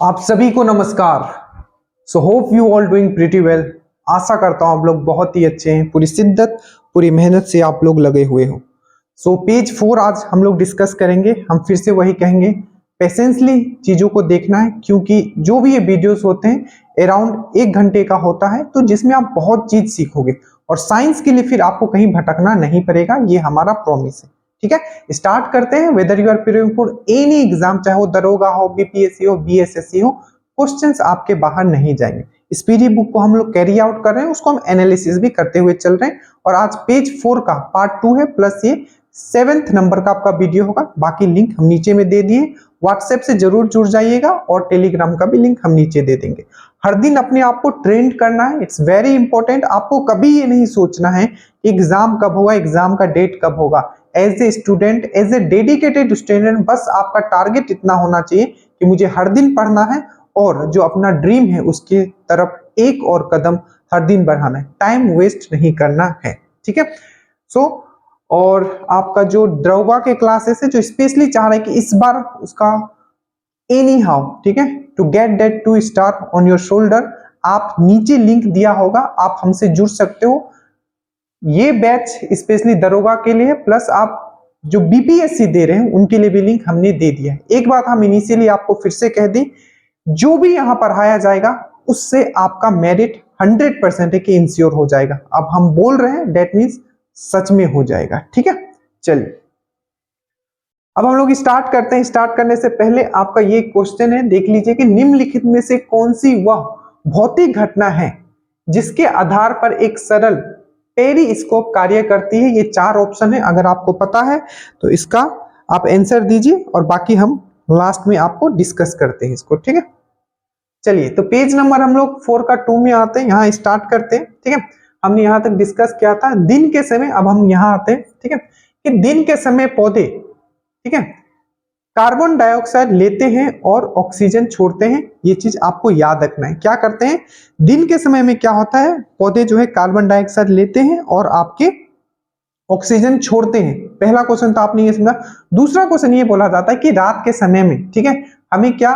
आप सभी को नमस्कार। So hope you all doing pretty well. आशा करता हूँ आप लोग बहुत ही अच्छे हैं, पूरी शिद्दत पूरी मेहनत से आप लोग लगे हुए हो। सो पेज 4 आज हम लोग डिस्कस करेंगे। हम फिर से वही कहेंगे, पेशेंसली चीज़ों को देखना है, क्योंकि जो भी ये वीडियोस होते हैं अराउंड 1 घंटे का होता है, तो जिसमें आप बहुत चीज़ सीखोगे और साइंस के लिए फिर आपको कहीं भटकना नहीं पड़ेगा, ये हमारा प्रॉमिस है। ठीक है, स्टार्ट करते हैं। Whether you are preparing for any exam, चाहे वो दरोगा हो, बीपीएससी हो, बीएसएससी हो, क्वेश्चंस आपके बाहर नहीं जाएंगे। इस पीडीएफ बुक को हम लोग कैरी आउट कर रहे हैं, उसको हम एनालिसिस भी करते हुए चल रहे हैं। और आज पेज 4 का पार्ट 2 है, प्लस ये 7th नंबर का आपका वीडियो होगा। बाकी लिंक हम नीचे में दे दिए। व्हाट्सएप से जरूर जुड़ जाइएगा और टेलीग्राम का भी लिंक हम नीचे दे देंगे। हर दिन अपने आप को ट्रेंड करना है, इट्स वेरी इंपॉर्टेंट। आपको कभी ये नहीं सोचना है एग्जाम कब होगा, एग्जाम का डेट कब होगा। As a student, as a dedicated student, बस आपका टारगेट इतना होना चाहिए कि मुझे हर दिन पढ़ना है और जो अपना ड्रीम है उसके तरफ एक और कदम हर दिन बढ़ाना है। टाइम वेस्ट नहीं करना है। ठीक है। सो और आपका जो दरोगा के क्लासेस है, जो स्पेशली चाह रहे हैं कि इस बार उसका एनी हाउ, ठीक है, to get that 2 star on your shoulder, आप नीचे लिंक दिया होगा, आप हमसे जुड़ सकते हो। ये बैच स्पेशली दरोगा के लिए, प्लस आप जो बीपीएससी दे रहे हैं उनके लिए भी लिंक हमने दे दिया है। एक बात हम इनिशियली आपको फिर से कह दें, जो भी यहां पढ़ाया जाएगा उससे आपका मेरिट 100% है कि इंश्योर हो जाएगा। अब हम बोल रहे हैं दैट मीन्स सच में हो जाएगा। ठीक है, चलिए अब हम लोग स्टार्ट करते हैं। स्टार्ट करने से पहले आपका ये क्वेश्चन है, देख लीजिए कि निम्नलिखित में से कौन सी वह भौतिक घटना है जिसके आधार पर एक सरल पेरिस्कोप कार्य करती है। ये 4 ऑप्शन है, अगर आपको पता है तो इसका आप आंसर दीजिए और बाकी हम लास्ट में आपको डिस्कस करते हैं इसको। ठीक है, चलिए तो पेज नंबर हम लोग 4 का 2 में आते हैं, यहाँ स्टार्ट करते हैं। ठीक है, हमने यहाँ तक डिस्कस किया था दिन के समय। अब हम यहाँ आते हैं, ठीक है, कि दिन के समय पौधे, ठीक है, कार्बन डाइऑक्साइड लेते हैं और ऑक्सीजन छोड़ते हैं। ये चीज आपको याद रखना है। क्या करते हैं दिन के समय में, क्या होता है, पौधे जो है कार्बन डाइऑक्साइड लेते हैं और आपके ऑक्सीजन छोड़ते हैं। पहला क्वेश्चन तो आपने ये समझा। दूसरा क्वेश्चन ये बोला जाता है कि रात के समय में, ठीक है, हमें क्या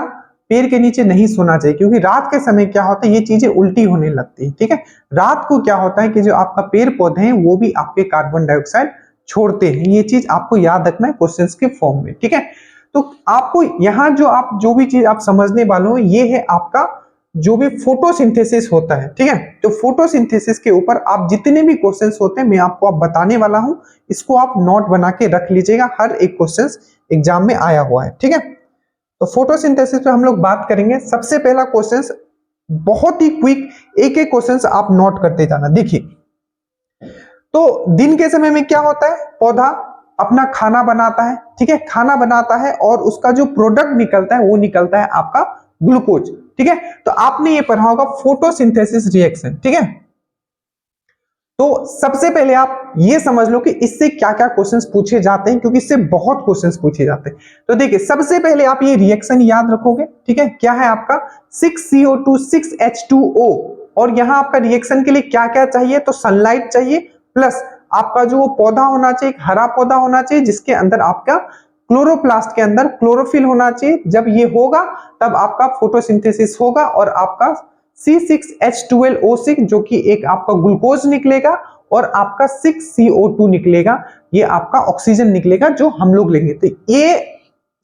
पेड़ के नीचे नहीं सोना चाहिए, क्योंकि रात के समय क्या होता है, ये चीजें उल्टी होने लगती है। ठीक है, रात को क्या होता है कि जो आपका पेड़ पौधे हैं वो भी आपके कार्बन डाइऑक्साइड छोड़ते हैं। ये चीज आपको याद रखना है क्वेश्चंस के फॉर्म में। ठीक है, तो आपको यहाँ जो भी चीज आप समझने वाले हो, ये है आपका जो भी फोटोसिंथेसिस होता है। ठीक है, तो फोटोसिंथेसिस के ऊपर आप जितने भी क्वेश्चंस होते हैं मैं आपको आप बताने वाला हूं, इसको आप नोट बना के रख लीजिएगा। हर एक क्वेश्चंस एग्जाम में आया हुआ है। ठीक है, तो फोटोसिंथेसिस पे हम लोग बात करेंगे। सबसे पहला क्वेश्चंस बहुत ही क्विक, एक एक क्वेश्चंस आप नोट करते जाना। देखिए, तो दिन के समय में क्या होता है, पौधा अपना खाना बनाता है। ठीक है, खाना बनाता है और उसका जो प्रोडक्ट निकलता है वो निकलता है आपका ग्लूकोज। ठीक है, तो आपने ये पढ़ा होगा फोटोसिंथेसिस रिएक्शन। ठीक है, तो सबसे पहले आप ये समझ लो कि इससे क्या क्या क्वेश्चंस पूछे जाते हैं, क्योंकि इससे बहुत क्वेश्चंस पूछे जाते हैं। तो देखिए, सबसे पहले आप ये रिएक्शन याद रखोगे। ठीक है, क्या है आपका 6CO2 6H2O, और यहां आपका रिएक्शन के लिए क्या क्या चाहिए, तो सनलाइट चाहिए, प्लस आपका जो पौधा होना चाहिए, हरा पौधा होना चाहिए जिसके अंदर आपका क्लोरोप्लास्ट के अंदर क्लोरोफिल होना चाहिए। जब ये होगा तब आपका फोटोसिंथेसिस होगा और आपका C6H12O6 जो कि एक आपका ग्लूकोज निकलेगा और आपका 6CO2 निकलेगा, ये आपका ऑक्सीजन निकलेगा जो हम लोग लेंगे। तो ये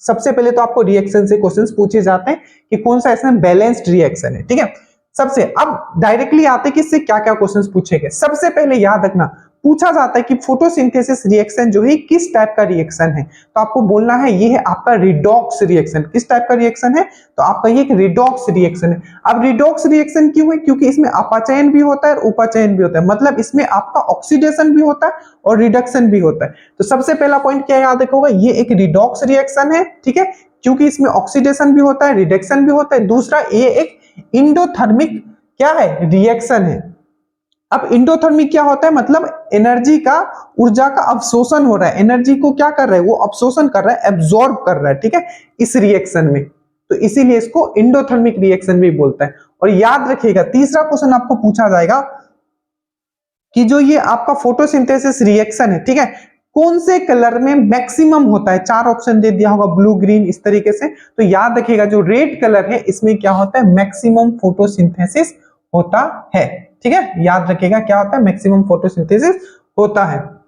सबसे पहले तो आपको रिएक्शन से क्वेश्चंस पूछे जाते हैं कि कौन सा इसमें बैलेंस्ड रिएक्शन है। ठीक है, सबसे अब डायरेक्टली आते हैं कि इससे क्या क्या क्वेश्चंस पूछेंगे। सबसे पहले याद रखना, पूछा जाता है कि फोटोसिंथेसिस रिएक्शन जो है किस टाइप का रिएक्शन है, तो आपको बोलना है ये है आपका रिडॉक्स रिएक्शन। किस टाइप का रिएक्शन है, तो आपका ये एक रिडॉक्स रिएक्शन है। अब रिडॉक्स रिएक्शन क्यों है, क्योंकि इसमें अपचयन भी होता है और उपचयन भी होता है, मतलब इसमें आपका ऑक्सीडेशन भी होता है और रिडक्शन भी होता है। तो सबसे पहला पॉइंट क्या याद रखोगा, ये एक रिडॉक्स रिएक्शन है। ठीक है, क्योंकि इसमें ऑक्सीडेशन भी होता है, रिडक्शन भी होता है। दूसरा, ये एक इंडोथर्मिक क्या है, रिएक्शन है। अब इंडोथर्मिक क्या होता है, मतलब एनर्जी का, ऊर्जा का अवशोषण हो रहा है। एनर्जी को क्या कर रहा है, वो अवशोषण कर रहा है, एब्जॉर्ब कर रहा है। ठीक है, इस रिएक्शन में, तो इसीलिए इसको इंडोथर्मिक रिएक्शन भी बोलता है। और याद रखिएगा, तीसरा क्वेश्चन आपको पूछा जाएगा कि जो ये आपका फोटोसिंथेसिस रिएक्शन है, ठीक है, कौन से कलर में मैक्सिमम होता है? चार ऑप्शन दे दिया होगा, ब्लू, ग्रीन, इस तरीके से। तो याद रखिएगा जो रेड कलर है इसमें क्या होता है? मैक्सिमम फोटोसिंथेसिस होता है। ठीक है, याद रखिएगा क्या होता है? मैक्सिमम फोटोसिंथेसिस होता है।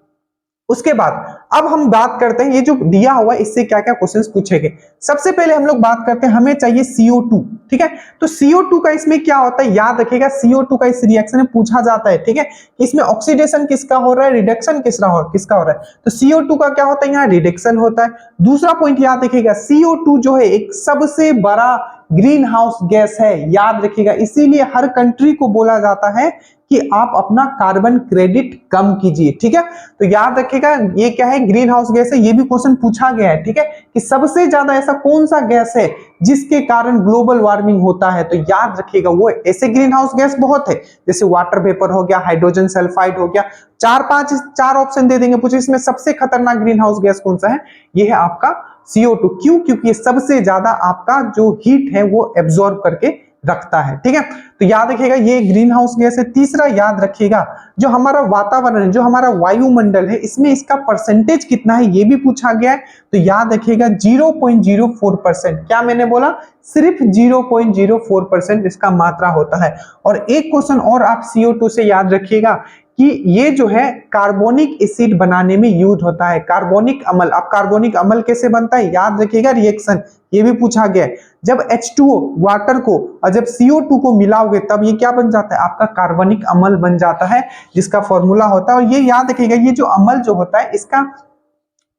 उसके बाद अब हम बात करते हैं ये जो दिया हुआ है इससे क्या क्या क्वेश्चंस पूछे गए। सबसे पहले हम लोग बात करते हैं, हमें चाहिए CO2। ठीक है, तो CO2 का इसमें क्या होता है? याद रखिएगा CO2 का इस रिएक्शन में पूछा जाता है। ठीक है, इसमें ऑक्सीडेशन किसका हो रहा है, रिडक्शन किसका हो रहा है? तो CO2 का क्या होता है? यहाँ रिडक्शन होता है। दूसरा पॉइंट याद रखिएगा, CO2 जो है एक सबसे बड़ा ग्रीन हाउस गैस है, याद रखिएगा। इसीलिए हर कंट्री को बोला जाता है कि आप अपना कार्बन क्रेडिट कम कीजिए। ठीक है, तो याद रखिएगा ये क्या है? ग्रीन हाउस गैस है। ये भी क्वेश्चन पूछा गया है। ठीक है, कि सबसे ज्यादा ऐसा कौन सा गैस है जिसके कारण ग्लोबल वार्मिंग होता है? तो याद रखिएगा वो ऐसे ग्रीन हाउस गैस बहुत है, जैसे वाटर वेपर हो गया, हाइड्रोजन सल्फाइड हो गया, चार ऑप्शन दे देंगे पूछे इसमें सबसे खतरनाक ग्रीन हाउस गैस कौन सा है? ये है आपका CO2। क्यों? क्योंकि ये सबसे ज्यादा आपका जो हीट है वो एब्जॉर्ब करके रखता है। ठीक है, तो याद रखिएगा ये ग्रीन हाउस गैस है। तीसरा याद रखिएगा जो हमारा वातावरण, जो हमारा वायुमंडल है, इसमें इसका परसेंटेज कितना है ये भी पूछा गया है। तो याद रखिएगा 0.04%। क्या मैंने बोला? सिर्फ 0.04% इसका मात्रा होता है। और एक क्वेश्चन और आप CO2 से याद रखिएगा कि ये जो है कार्बोनिक एसिड बनाने में यूज होता है। कार्बोनिक अम्ल, अब कार्बोनिक अम्ल कैसे बनता है? याद रखिएगा रिएक्शन, ये भी पूछा गया है। जब H2O वाटर को और जब CO2 को मिलाओगे तब ये क्या बन जाता है? आपका कार्बनिक अम्ल बन जाता है, जिसका फॉर्मूला होता है। और ये याद रखिएगा ये जो अम्ल जो होता है इसका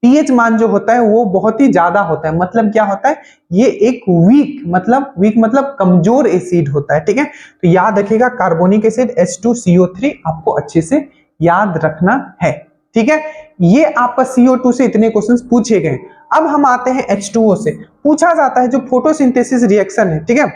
pH मान जो होता है वो बहुत ही ज्यादा होता है। मतलब क्या होता है? ये एक वीक मतलब कमजोर एसिड होता है। ठीक है, तो याद रखिएगा कार्बोनिक एसिड H2CO3 आपको अच्छे से याद रखना है। ठीक है, ये आपका CO2 से इतने क्वेश्चंस पूछे गए। अब हम आते हैं H2O से। पूछा जाता है जो फोटोसिंथेसिस रिएक्शन है, ठीक है,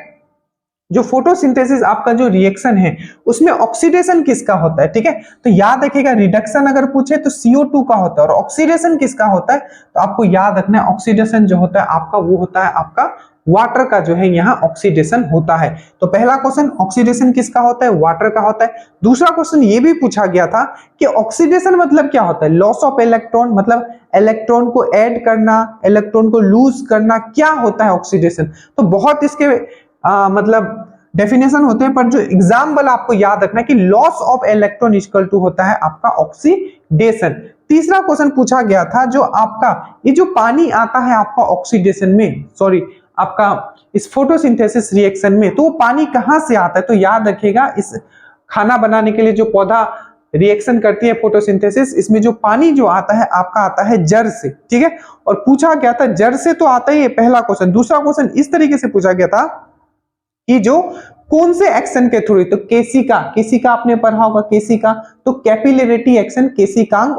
जो फोटोसिंथेसिस आपका जो रिएक्शन है उसमें ऑक्सीडेशन किसका होता है? ठीक है, तो याद रखिएगा रिडक्शन अगर पूछे तो CO2 का होता है, और ऑक्सीडेशन किसका होता है? तो आपको याद रखना है ऑक्सीडेशन जो होता है आपका वो होता है आपका वाटर का जो है यहाँ ऑक्सीडेशन होता है। तो पहला क्वेश्चन ऑक्सीडेशन किसका होता है? वाटर का होता है। दूसरा क्वेश्चन ये भी पूछा गया था कि ऑक्सीडेशन मतलब क्या होता है? लॉस ऑफ इलेक्ट्रॉन, मतलब इलेक्ट्रॉन को ऐड करना, इलेक्ट्रॉन को लूज करना, क्या होता है ऑक्सीडेशन? तो बहुत इसके मतलब डेफिनेशन होते हैं, पर जो एग्जाम्पल आपको याद रखना है कि loss of electron equal to होता है आपका ऑक्सीडेशन। तीसरा क्वेश्चन पूछा गया था जो आपका ये जो पानी आता है आपका ऑक्सीडेशन में, सॉरी आपका इस फोटोसिंथेसिस रिएक्शन में, तो वो पानी कहां से आता है? तो याद रखिएगा इस खाना बनाने के लिए जो पौधा रिएक्शन करती है फोटोसिंथेसिस, इसमें जो पानी जो आता है आपका आता है जड़ से। ठीक है, और पूछा गया था जड़ से तो आता ही है पहला क्वेश्चन। दूसरा क्वेश्चन इस तरीके से पूछा गया था कि जो कौन से एक्शन के थ्रू, तो केसिका आपने पढ़ा होगा, केसिका, तो कैपिलरिटी एक्शन, केसिकांग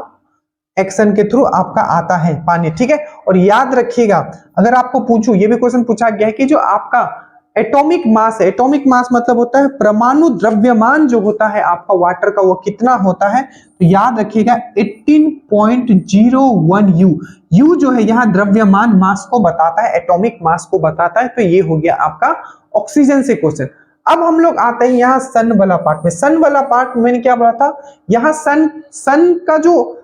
एक्शन के थ्रू आपका आता है पानी। ठीक है, और याद रखिएगा अगर आपको पूछूं, ये भी क्वेश्चन पूछा गया है कि जो आपका एटॉमिक मास है, एटॉमिक मास मतलब होता है परमाणु द्रव्यमान जो होता है आपका वाटर का, वो कितना होता है? तो याद रखिएगा 18.01 U। U जो है यहाँ द्रव्यमान मास को बताता है, एटॉमिक मास को बताता है। तो ये हो गया आपका ऑक्सीजन से क्वेश्चन। अब हम लोग आते हैं यहाँ सन वाला पार्ट में। सन वाला पार्ट मैंने क्या बोला था? यहाँ सन का जो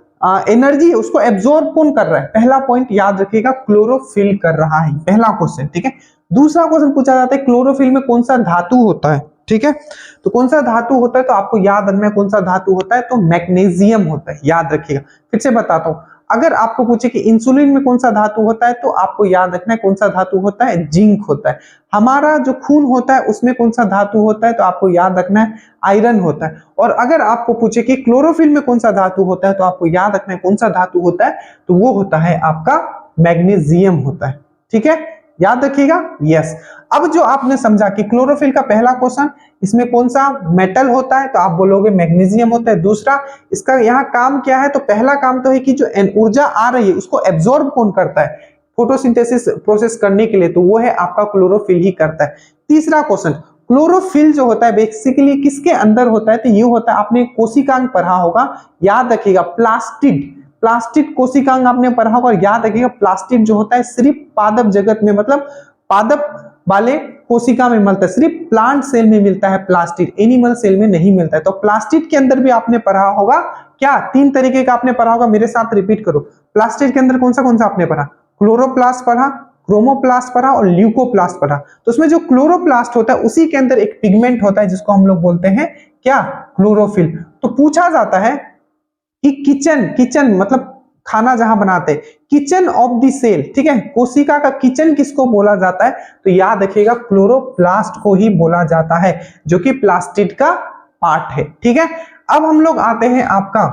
एनर्जी है उसको एब्जॉर्ब कौन कर रहा है? पहला पॉइंट याद रखिएगा क्लोरोफिल कर रहा है, पहला क्वेश्चन। ठीक है, दूसरा क्वेश्चन पूछा जाता है क्लोरोफिल में कौन सा धातु होता है? ठीक है, तो कौन सा धातु होता है? तो आपको याद रखना है कौन सा धातु होता है, तो मैग्नीशियम होता है। याद रखिएगा, फिर से बताता हूं, अगर आपको पूछे कि इंसुलिन में कौन सा धातु होता है तो आपको याद रखना है कौन सा धातु होता है? जिंक होता है। हमारा जो खून होता है उसमें कौन सा धातु होता है? तो आपको याद रखना है आयरन होता है। और अगर आपको पूछे कि क्लोरोफिल में कौन सा धातु होता है तो आपको याद रखना है कौन सा धातु होता है? तो वो होता है आपका मैग्नीशियम होता है। ठीक है, याद रखिएगा। यस, अब जो आपने समझा कि क्लोरोफिल का पहला क्वेश्चन इसमें कौन सा मेटल होता है, तो आप बोलोगे मैग्नीशियम होता है। दूसरा इसका यहाँ काम क्या है? तो पहला काम तो है कि जो ऊर्जा आ रही है उसको एब्जॉर्ब कौन करता है फोटोसिंथेसिस प्रोसेस करने के लिए? तो वो है आपका क्लोरोफिल ही करता है। तीसरा क्वेश्चन, क्लोरोफिल जो होता है बेसिकली किसके अंदर होता है? तो ये होता है, आपने कोशिकांग पढ़ा होगा, याद रखिएगा प्लास्टिड कोशिकांग आपने पढ़ा होगा। और याद रखिएगा प्लास्टिड जो होता है सिर्फ पादप जगत में, मतलब पादप वाले कोशिका में मिलता है, सिर्फ प्लांट सेल में मिलता है प्लास्टिड, एनिमल सेल में नहीं मिलता है। तो प्लास्टिड के अंदर भी आपने पढ़ा होगा क्या, 3 तरीके का आपने पढ़ा होगा, मेरे साथ रिपीट करो। प्लास्टिड के अंदर कौन सा आपने पढ़ा, क्लोरोप्लास्ट पढ़ा, क्रोमोप्लास्ट पढ़ा और ल्यूकोप्लास्ट पढ़ा। तो उसमें जो क्लोरोप्लास्ट होता है उसी के अंदर एक पिगमेंट होता है जिसको हम लोग बोलते हैं क्या, क्लोरोफिल। तो पूछा जाता है कि किचन मतलब खाना जहां बनाते हैं, किचन ऑफ द सेल, ठीक है, कोशिका का किचन किसको बोला जाता है, तो याद रखिएगा क्लोरोप्लास्ट को ही बोला जाता है, जो कि प्लास्टिड का पार्ट है। ठीक है, अब हम लोग आते हैं आपका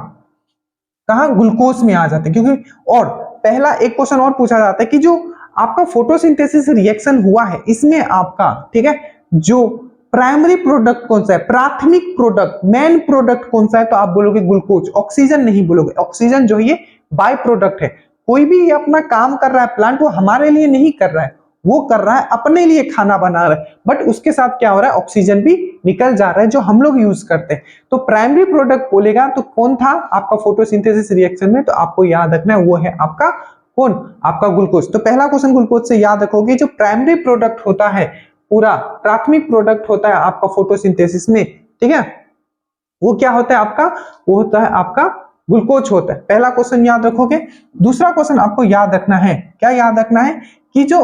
कहा, ग्लूकोज में आ जाते हैं, क्योंकि और पहला एक क्वेश्चन और पूछा जाता है कि जो आपका फोटोसिंथेसिस रिएक्शन हुआ है इसमें आपका, ठीक है, जो प्राइमरी प्रोडक्ट कौन सा है, प्राथमिक प्रोडक्ट, मेन प्रोडक्ट कौन सा है, तो आप बोलोगे ग्लूकोज, ऑक्सीजन नहीं बोलोगे, ऑक्सीजन जो है ये बाय प्रोडक्ट है। कोई भी अपना काम कर रहा है प्लांट, वो हमारे लिए नहीं कर रहा है, वो कर रहा है अपने लिए, खाना बना रहा है, बट उसके साथ क्या हो रहा है, ऑक्सीजन भी निकल जा रहा है जो हम लोग यूज करते हैं। तो प्राइमरी प्रोडक्ट बोलेगा तो कौन था आपका फोटोसिंथेसिस रिएक्शन में, तो आपको याद रखना है वो है आपका कौन, आपका ग्लूकोज। तो पहला क्वेश्चन ग्लूकोज से याद रखोगे, जो प्राइमरी प्रोडक्ट होता है, पूरा प्राथमिक प्रोडक्ट होता है आपका फोटोसिंथेसिस में, ठीक है, वो क्या होता है आपका, वो होता है आपका ग्लूकोज होता है। पहला क्वेश्चन याद रखोगे। दूसरा क्वेश्चन आपको याद रखना है, क्या याद रखना है कि जो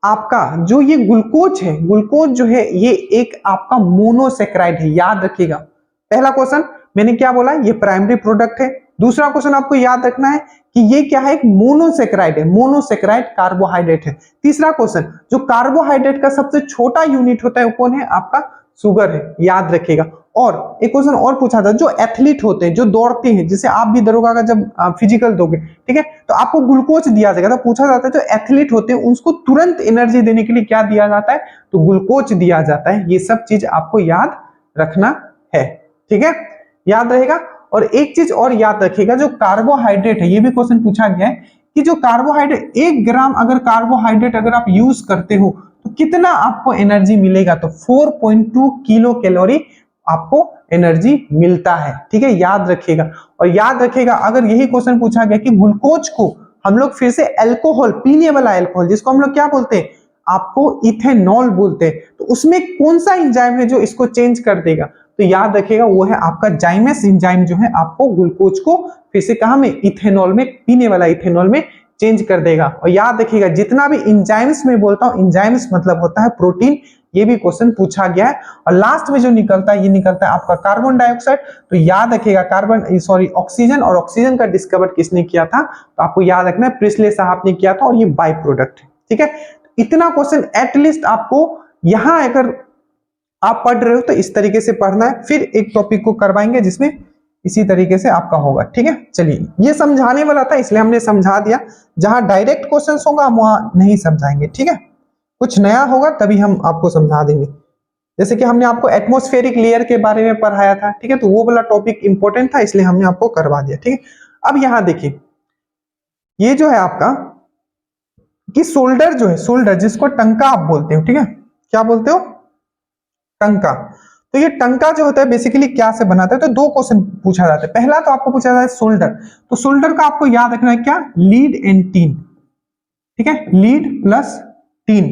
आपका जो ये ग्लूकोज है, ग्लूकोज जो है ये एक आपका मोनोसेक्राइड है, याद रखिएगा। पहला क्वेश्चन मैंने क्या बोला, ये प्राइमरी प्रोडक्ट है। दूसरा क्वेश्चन आपको याद रखना है कि ये क्या है, एक मोनोसेक्राइड है, मोनोसेक्राइड कार्बोहाइड्रेट है। तीसरा क्वेश्चन, जो कार्बोहाइड्रेट का सबसे छोटा यूनिट होता है वो कौन है, आपका शुगर है, याद रखिएगा। और एक क्वेश्चन और पूछा था, जो एथलीट होते हैं, जो दौड़ते हैं, जैसे आप भी दरोगा का जब फिजिकल दोगे, ठीक है, तो आपको ग्लूकोज दिया जाएगा, तो पूछा जाता है जो एथलीट होते हैं उसको तुरंत एनर्जी देने के लिए क्या दिया जाता है, तो ग्लूकोज दिया जाता है। ये सब चीज आपको याद रखना है, ठीक है, याद रहेगा। और एक चीज और याद रखिएगा, जो कार्बोहाइड्रेट है, ये भी क्वेश्चन पूछा गया है कि जो कार्बोहाइड्रेट 1 ग्राम अगर कार्बोहाइड्रेट अगर आप यूज करते हो तो कितना आपको एनर्जी मिलेगा, तो 4.2 किलो कैलोरी आपको एनर्जी मिलता है, ठीक है, याद रखिएगा। और याद रखिएगा अगर यही क्वेश्चन पूछा गया कि ग्लूकोज को हम लोग फिर से अल्कोहल, पीने वाला अल्कोहल, जिसको हम लोग क्या बोलते हैं, आपको इथेनॉल बोलते हैं, तो उसमें कौन सा एंजाइम है जो इसको चेंज कर देगा, तो याद रखिएगा वो है आपका जाइमस एंजाइम, जो है आपको ग्लूकोज को फिर से कहां में, इथेनॉल में, पीने वाला इथेनॉल में चेंज कर देगा। और याद रखिएगा जितना भी एंजाइम्स में बोलता हूं, एंजाइम्स मतलब होता है प्रोटीन, ये भी क्वेश्चन पूछा गया है। और लास्ट में जो निकलता है, ये निकलता है आपका कार्बन डाइऑक्साइड। तो याद रखिएगा ऑक्सीजन, और ऑक्सीजन का डिस्कवर किसने किया था, तो आपको याद रखना है प्रिस्ले साहब ने किया था, और ये बाय प्रोडक्ट है, ठीक है। इतना क्वेश्चन एटलीस्ट आपको यहां अगर आप पढ़ रहे हो तो इस तरीके से पढ़ना है। फिर एक टॉपिक को करवाएंगे जिसमें इसी तरीके से आपका होगा, ठीक है। चलिए, ये समझाने वाला था इसलिए हमने समझा दिया, जहां डायरेक्ट क्वेश्चंस होगा हम वहां नहीं समझाएंगे, ठीक है, कुछ नया होगा तभी हम आपको समझा देंगे। जैसे कि हमने आपको एटमॉस्फेरिक लेयर के बारे में पढ़ाया था, ठीक है, तो वो वाला टॉपिक इंपॉर्टेंट था इसलिए हमने आपको करवा दिया, ठीक है। अब यहां देखिए, ये जो है आपका कि शोल्डर जो है, शोल्डर जिसको टंका आप बोलते हो, ठीक है, क्या बोलते हो, टंका। तो ये टंका जो होता है बेसिकली क्या से बनाता है, तो 2 क्वेश्चन पूछा जाता है। पहला तो आपको पूछा जाता है शोल्डर, तो शोल्डर का आपको याद रखना है क्या, लीड एंड टीन, ठीक है, लीड प्लस टीन,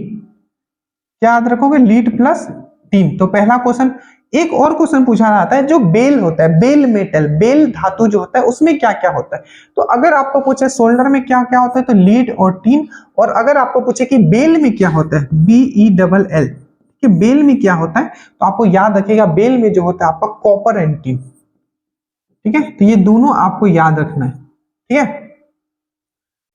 क्या याद रखोगे, लीड प्लस टीन। तो पहला क्वेश्चन। एक और क्वेश्चन पूछा जाता है, जो बेल होता है, बेल मेटल, बेल धातु जो होता है उसमें क्या क्या होता है, तो अगर आपको पूछे शोल्डर में क्या क्या होता है, तो लीड और टीन। और अगर आपको पूछे कि बेल में क्या होता है, BELL, कि बेल में क्या होता है, तो आपको याद रखिएगा बेल में जो होता है आपका कॉपर एंड टिन, ठीक है, तो ये दोनों आपको याद रखना है, ठीक है,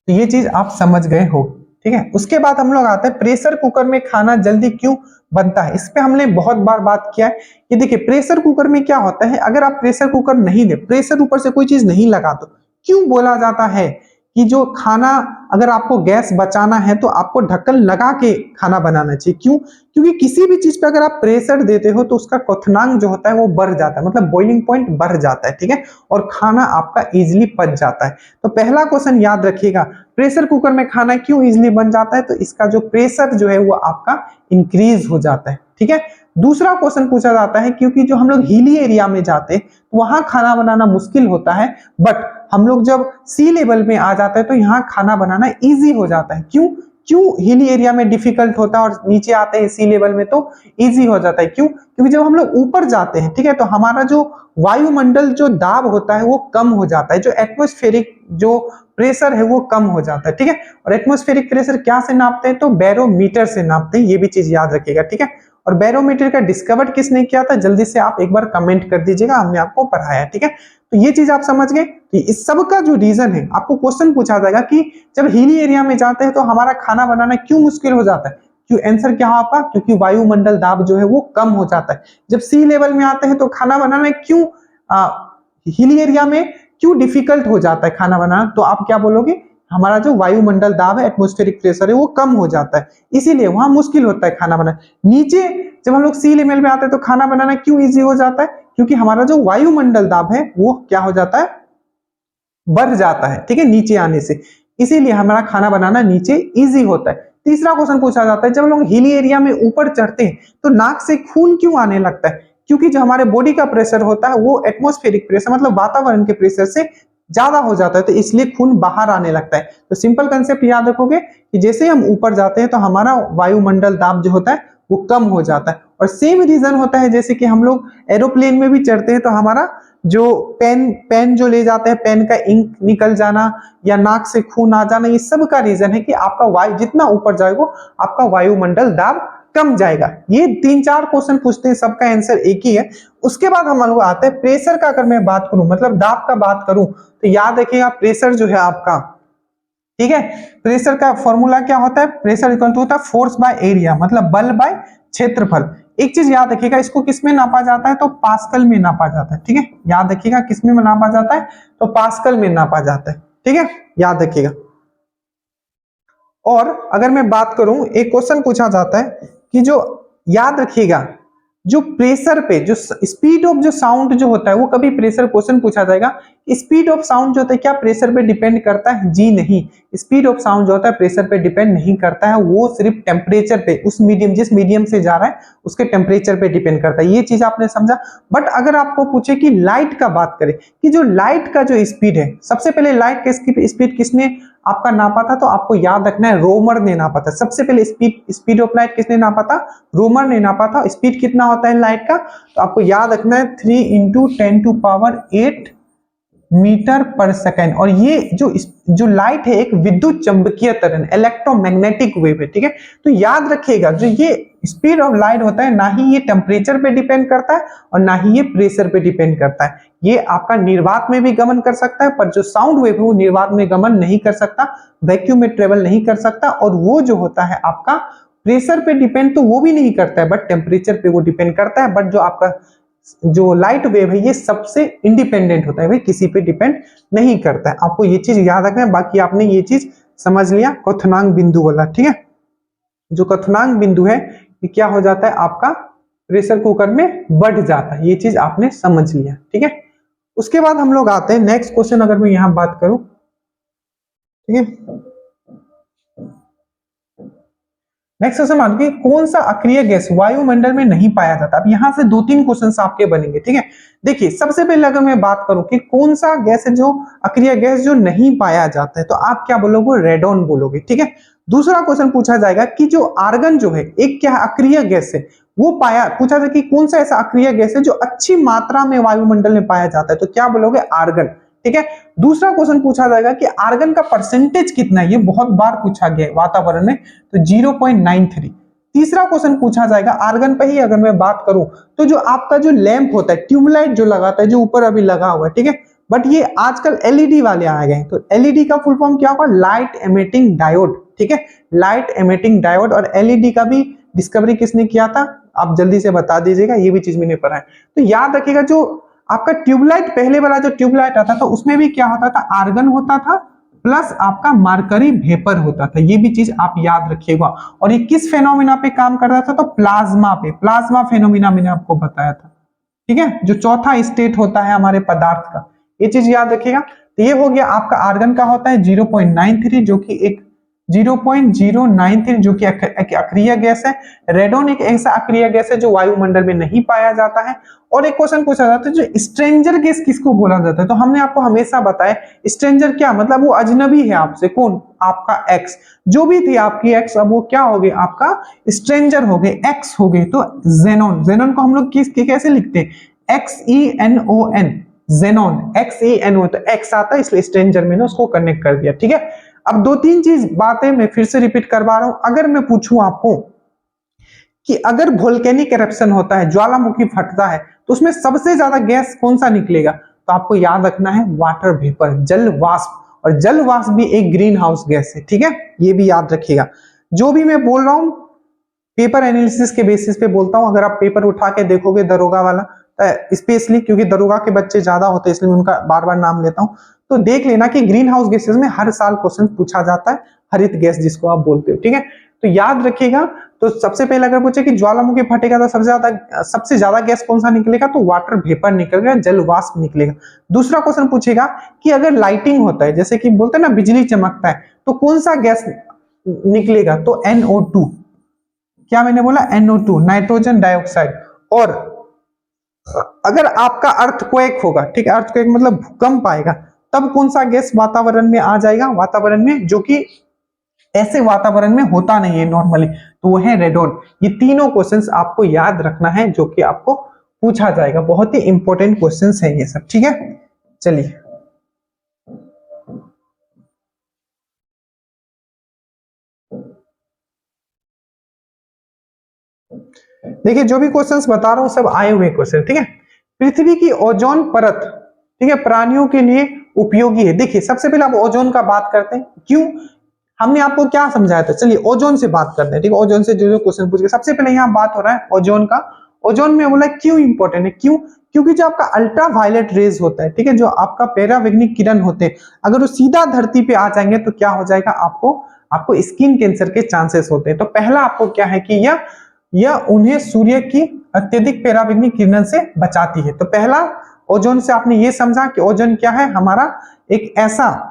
तो ये चीज आप समझ गए हो, ठीक है। उसके बाद हम लोग आते हैं प्रेशर कुकर में खाना जल्दी क्यों बनता है। इस पे हमने बहुत बार बात किया है कि देखिए प्रेशर कुकर में क्या होता है, अगर आप प्रेशर कुकर नहीं दे, प्रेशर ऊपर से कोई चीज नहीं लगा, तो क्यों बोला जाता है कि जो खाना, अगर आपको गैस बचाना है तो आपको ढक्कन लगा के खाना बनाना चाहिए। क्यों, क्योंकि किसी भी चीज पे अगर आप प्रेशर देते हो तो उसका क्वथनांक जो होता है वो बढ़ जाता है, मतलब बॉइलिंग पॉइंट बढ़ जाता है, ठीक है, और खाना आपका इजीली पच जाता है। तो पहला क्वेश्चन याद रखिएगा, प्रेशर कुकर में खाना क्यों इजीली बन जाता है, तो इसका जो प्रेशर जो है वो आपका इंक्रीज हो जाता है, ठीक है। दूसरा क्वेश्चन पूछा जाता है क्योंकि जो हम लोग हिली एरिया में जाते हैं तो वहां खाना बनाना मुश्किल होता है, बट हम लोग जब सी लेवल में आ जाते हैं तो यहाँ खाना बनाना इजी हो जाता है। क्यों, क्यों हिली एरिया में डिफिकल्ट होता है और नीचे आते हैं सी लेवल में तो इजी हो जाता है? क्यों? क्योंकि जब हम लोग ऊपर जाते हैं, ठीक है, तो हमारा जो वायुमंडल जो दाब होता है वो कम हो जाता है, जो एटमॉस्फेरिक जो प्रेशर है वो कम हो जाता है, ठीक है। और एटमॉस्फेरिक प्रेशर क्या से नापते हैं? तो बैरोमीटर से नापते हैं, ये भी चीज याद रखिएगा, ठीक है। और बैरोमीटर का डिस्कवर किसने किया था? जल्दी से आप एक बार कमेंट कर दीजिएगा, हमने आपको पढ़ाया, ठीक है। तो ये चीज आप समझ गए कि इस सब का जो रीजन है, आपको क्वेश्चन पूछा जाएगा कि जब हिली एरिया में जाते हैं तो हमारा खाना बनाना क्यों मुश्किल हो जाता है? क्यों? आंसर क्या हो आपका? क्योंकि वायुमंडल दाब जो है वो कम हो जाता है। जब सी लेवल में आते हैं तो खाना बनाना क्यों हिली एरिया में क्यों डिफिकल्ट हो जाता है खाना बनाना? तो आप क्या बोलोगे? हमारा जो वायुमंडल दाब है, एटमॉस्फेरिक प्रेशर है वो कम हो जाता है, इसीलिए वहां मुश्किल होता है खाना बनाना। नीचे जब हम लोग सी लेवल में आते हैं तो खाना बनाना क्यों इजी हो जाता है? क्योंकि हमारा जो वायुमंडल दाब है वो क्या हो जाता है? बढ़ जाता है, ठीक है, नीचे आने से, इसीलिए हमारा खाना बनाना नीचे इजी होता है। तीसरा क्वेश्चन पूछा जाता है, जब लोग हिली एरिया में ऊपर चढ़ते हैं तो नाक से खून क्यों आने लगता है? क्योंकि जो हमारे बॉडी का प्रेशर होता है वो एटमॉस्फेरिक प्रेशर मतलब वातावरण के प्रेशर से ज्यादा हो जाता है, तो इसलिए खून बाहर आने लगता है। तो सिंपल कंसेप्ट याद रखोगे कि जैसे हम ऊपर जाते हैं तो हमारा वायुमंडल दाब जो होता है वो कम हो जाता है। और सेम रीजन होता है जैसे कि हम लोग एरोप्लेन में भी चढ़ते हैं तो हमारा जो पेन जो ले जाते हैं, पेन का इंक निकल जाना या नाक से खून आ जाना, ये सब का रीजन है कि आपका वायु जितना ऊपर जाएगा आपका वायुमंडल दाब कम जाएगा। ये 3-4 क्वेश्चन पूछते हैं, सबका आंसर एक ही है। उसके बाद हम लोग आते हैं प्रेशर का। अगर मैं बात करूं मतलब दाब का बात करूं तो याद रखिएगा प्रेशर जो है आपका, ठीक है, प्रेशर का फॉर्मूला क्या होता है? प्रेशर इक्वल टू होता है फोर्स बाय एरिया, मतलब बल बाय क्षेत्रफल। एक चीज याद रखिएगा, इसको किस में नापा जाता है? तो पास्कल में नापा जाता है, ठीक है, याद रखिएगा किस में नापा जाता है? तो पास्कल में नापा जाता है, ठीक है, याद रखिएगा। और अगर मैं बात करूं, एक क्वेश्चन पूछा जाता है कि जो याद रखिएगा जो प्रेशर पे जो स्पीड ऑफ जो साउंड जो होता है वो कभी प्रेशर क्वेश्चन पूछा जाएगा, स्पीड ऑफ साउंड जो होता है क्या प्रेशर पे डिपेंड करता है? जी नहीं, स्पीड ऑफ साउंड जो होता है प्रेशर पे डिपेंड नहीं करता है, वो सिर्फ टेम्परेचर पे, उस मीडियम जिस मीडियम से जा रहा है उसके टेम्परेचर पे डिपेंड करता है। ये चीज आपने समझा। बट अगर आपको पूछे कि लाइट का बात करें कि जो लाइट का जो स्पीड है, सबसे पहले लाइट का स्पीड किसने आपका नापा था? तो आपको याद रखना है रोमर ने नापा था। सबसे पहले स्पीड ऑफ लाइट किसने नापा था? रोमर ने नापा था। स्पीड कितना होता है लाइट का? तो आपको याद रखना है 3 × 10⁸ मीटर पर सेकेंड। और ये जो लाइट है एक विद्युत चंबकीय तरंग, इलेक्ट्रोमैग्नेटिक वेव है, ठीक है। तो याद रखिएगा जो ये स्पीड ऑफ लाइट होता है ना ही ये टेम्परेचर पे डिपेंड करता है और ना ही ये प्रेशर पे डिपेंड करता है। ये आपका निर्वात में भी गमन कर सकता है, पर जो साउंड वेव है वो निर्वात में गमन नहीं कर सकता, वैक्यूम में ट्रेवल नहीं कर सकता। और वो जो होता है आपका प्रेशर पे डिपेंड तो वो भी नहीं करता है, बट टेम्परेचर पे वो डिपेंड करता है। बट जो आपका जो लाइट वेव है ये सबसे इंडिपेंडेंट होता है, भाई किसी पे डिपेंड नहीं करता है। आपको ये चीज याद रखना है। बाकी आपने ये चीज समझ लिया क्वथनांक बिंदु वाला, ठीक है। जो क्वथनांक बिंदु है ये क्या हो जाता है आपका प्रेशर कुकर में बढ़ जाता है, ये चीज आपने समझ लिया, ठीक है। उसके बाद हम लोग आते हैं नेक्स्ट क्वेश्चन। अगर मैं यहां बात करूं, ठीक है, नेक्स्ट क्वेश्चन मानिए कौन सा अक्रिय गैस वायुमंडल में नहीं पाया जाता? अब यहां से 2-3 क्वेश्चंस आपके बनेंगे, ठीक है। देखिए सबसे पहले अगर मैं बात करूं कि कौन सा गैस है जो अक्रिय गैस जो नहीं पाया जाता है, तो आप क्या बोलोगे? रेडॉन बोलोगे, ठीक है। दूसरा क्वेश्चन पूछा जाएगा कि जो आर्गन जो है एक क्या अक्रिय गैस है, वो पाया पूछा जाए कि कौन सा ऐसा अक्रिय गैस है जो अच्छी मात्रा में वायुमंडल में पाया जाता है, तो क्या बोलोगे? आर्गन, ठीक है। दूसरा क्वेश्चन पूछा जाएगा कि आर्गन का परसेंटेज कितना है, ये बहुत बार पूछा गया है वातावरण में, तो 0.93। तीसरा क्वेश्चन पूछा जाएगा आर्गन पे ही अगर मैं बात करूं तो जो आपका जो लैंप होता है, ट्यूबलाइट जो लगाता है, जो ऊपर अभी लगा हुआ है, ठीक है, बट ये आजकल एलईडी वाले आ गए हैं। तो एलईडी का फुल फॉर्म क्या होगा? लाइट एमिटिंग डायोड, ठीक है, लाइट एमिटिंग डायोड। और एलईडी का भी डिस्कवरी किसने किया था? आप जल्दी से बता दीजिएगा, ये भी चीज मैंने पढ़ा है। तो याद रखिएगा जो आपका ट्यूबलाइट पहले वाला जो ट्यूबलाइट आता था उसमें भी क्या होता था? आर्गन होता था प्लस आपका मरकरी वेपर होता था, ये भी चीज आप याद रखिएगा। और ये किस फेनोमेना पे काम कर रहा था? तो प्लाज्मा पे, प्लाज्मा फेनोमेना मैंने आपको बताया था, ठीक है, जो चौथा स्टेट होता है हमारे पदार्थ का, ये चीज याद रखिएगा। तो ये हो गया आपका आर्गन का होता है 0.93, जो कि एक 0.093 जो कि अक्रिय गैस है। रेडोन एक ऐसा अक्रिय गैस है जो वायुमंडल में नहीं पाया जाता है। और एक क्वेश्चन पूछा जाता है, जो स्ट्रेंजर गैस किसको बोला जाता है? तो हमने आपको हमेशा बताया स्ट्रेंजर क्या मतलब, वो अजनबी है आपसे। कौन? आपका एक्स। जो भी थी आपकी एक्स, अब वो क्या हो गए? आपका स्ट्रेंजर हो गए, एक्स हो गए। तो जेनोन, जेनोन को हम लोग कैसे लिखते हैं? XENON, xenon, XENO। तो एक्स आता है इसलिए स्ट्रेंजर मैंने उसको कनेक्ट कर दिया। ठीक है, अब दो तीन चीज बातें मैं फिर से रिपीट करवा रहा हूं। अगर मैं पूछूं आपको कि अगर वोल्केनिक एरप्शन होता है, ज्वालामुखी फटता है, तो उसमें सबसे ज्यादा गैस कौन सा निकलेगा? तो आपको याद रखना है वाटर वेपर, जल वाष्प। और जल वाष्प भी एक ग्रीन हाउस गैस है। ठीक है, ये भी याद रखिएगा। जो भी मैं बोल रहा हूं पेपर एनालिसिस के बेसिस पे बोलता हूं। अगर आप पेपर उठा के देखोगे दरोगा वाला, स्पेशली क्योंकि दरोगा के बच्चे ज्यादा होते हैं इसलिए मैं उनका बार बार नाम लेता हूं, तो देख लेना कि ग्रीन हाउस गैसेस में हर साल क्वेश्चन पूछा जाता है, हरित गैस जिसको आप बोलते हो। ठीक है, तो याद रखिएगा। तो सबसे पहले अगर पूछे कि ज्वालामुखी फटेगा तो सबसे ज्यादा गैस कौन सा निकलेगा? तो वाटर वेपर निकलेगा, जल वाष्प निकलेगा। दूसरा क्वेश्चन पूछेगा कि अगर लाइटिंग होता है, जैसे कि बोलते हैं ना बिजली चमकता है, तो कौन सा गैस निकलेगा? तो NO2। क्या मैंने बोला? NO2, nitrogen dioxide. और अगर आपका अर्थक्वेक होगा, ठीक है, अर्थक्वेक मतलब भूकंप आएगा, तब कौन सा गैस वातावरण में आ जाएगा? वातावरण में, जो कि ऐसे वातावरण में होता नहीं है नॉर्मली, तो वो है रेडोन। ये तीनों क्वेश्चंस आपको याद रखना है, जो कि आपको पूछा जाएगा। बहुत ही इंपॉर्टेंट क्वेश्चंस है ये सब। ठीक है, चलिए देखिए, जो भी क्वेश्चंस बता रहा हूं सब आए हुए क्वेश्चन। ठीक है, पृथ्वी की ओजोन परत, ठीक है, प्राणियों के लिए उपयोगी है। देखिए, सबसे पहले आप ओजोन का बात करते हैं। क्यों? हमने आपको क्या समझाया था? चलिए ओजोन से बात करते हैं। ठीक है, ओजोन से जो जो क्वेश्चन पूछे, सबसे पहले यहाँ बात हो रहा है ओजोन का। ओजोन में बोला क्यों इंपॉर्टेंट है? क्यों? क्योंकि जो आपका अल्ट्रा वायलेट रेज होता है, ठीक है, जो आपका पैरावैग्निक किरण होते हैं, अगर वो सीधा धरती पे आ जाएंगे तो क्या हो जाएगा? आपको स्किन कैंसर के चांसेस होते हैं। तो पहला आपको क्या है कि यह उन्हें सूर्य की अत्यधिक पैरावैग्निक किरण से बचाती है। तो पहला ओजोन से आपने ये समझा कि ओजोन क्या है? हमारा एक ऐसा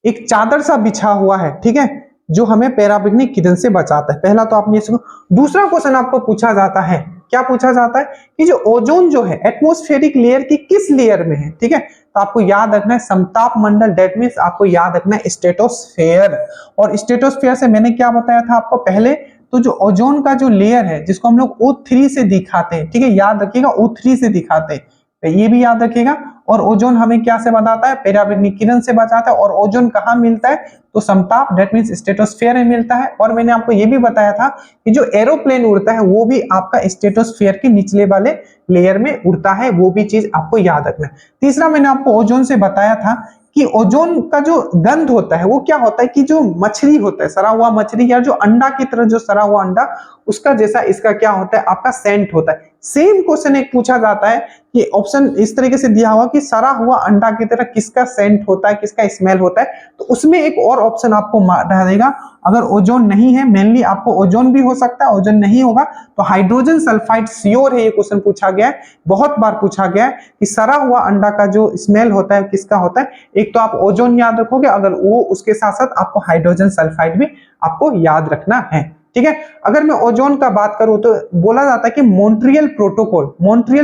एक चादर सा बिछा हुआ है, ठीक है, जो हमें पैरावैग्निक किरण से बचाता है। पहला तो आपने ये सुना। दूसरा क्वेश्चन आपको पूछा जाता है, क्या पूछा जाता है कि जो ओजोन जो है एटमॉस्फेरिक लेयर की किस लेयर में है? ठीक है, तो आपको याद रखना है समताप मंडल, डेट मीन्स आपको याद रखना है स्ट्रेटोस्फेयर। और स्ट्रेटोस्फेयर से मैंने क्या बताया था आपको पहले? तो जो ओजोन का जो लेयर है, जिसको हम लोग O3 से दिखाते हैं, ठीक है, याद रखिएगा O3 से दिखाते हैं, तो ये भी याद रखिएगा। और ओजोन हमें क्या से बताता है? पैरावैग्निक किरण से बचाता है। और ओजोन कहाँ मिलता है? तो समताप, दैट मींस स्ट्रेटोस्फेयर में मिलता है। और मैंने आपको ये भी बताया था कि जो एरोप्लेन उड़ता है वो भी आपका स्ट्रेटोस्फेयर के निचले वाले लेयर में उड़ता है, वो भी चीज आपको याद रखना है। तीसरा मैंने आपको ओजोन से बताया था कि ओजोन का जो गंध होता है वो क्या होता है कि जो मछली होता है, सड़ा हुआ मछली या जो अंडा की तरह जो सड़ा हुआ अंडा, उसका जैसा इसका क्या होता है? आपका सेंट होता है। सेम क्वेश्चन एक पूछा जाता है कि ऑप्शन इस तरीके से दिया हुआ कि सड़ा हुआ अंडा की तरह किसका सेंट होता है, किसका स्मेल होता है, तो उसमें एक और ऑप्शन आपको देगा। अगर ओजोन नहीं है, मेनली आपको ओजोन भी हो सकता है, ओजोन नहीं होगा तो हाइड्रोजन सल्फाइड श्योर है। ये क्वेश्चन पूछा गया है, बहुत बार पूछा गया है कि सड़ा हुआ अंडा का जो स्मेल होता है किसका होता है। एक तो आप ओजोन याद रखोगे, अगर वो उसके साथ साथ आपको हाइड्रोजन सल्फाइड भी आपको याद रखना है। ठीक है, अगर मैं ओजोन का बात करूं तो बोला जाता है कि मॉन्ट्रियल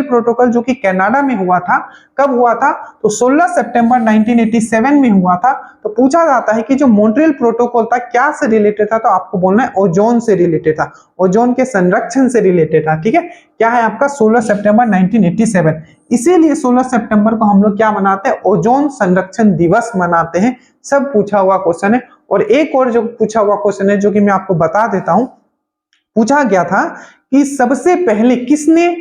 प्रोटोकॉल जो कि कनाडा में हुआ था, कब हुआ था? तो 16 सितंबर 1987 में हुआ था। तो पूछा जाता है कि जो मॉन्ट्रियल प्रोटोकॉल था क्या से रिलेटेड था? तो आपको बोलना है ओजोन से रिलेटेड था, ओजोन के संरक्षण से रिलेटेड था। ठीक है, क्या है आपका? 16 सितंबर 1987। इसीलिए 16 सितंबर को हम लोग क्या मनाते हैं? ओजोन संरक्षण दिवस मनाते हैं। सब पूछा हुआ क्वेश्चन है। और एक और जो पूछा हुआ क्वेश्चन है जो कि मैं आपको बता देता हूं, पूछा गया था कि सबसे पहले किसने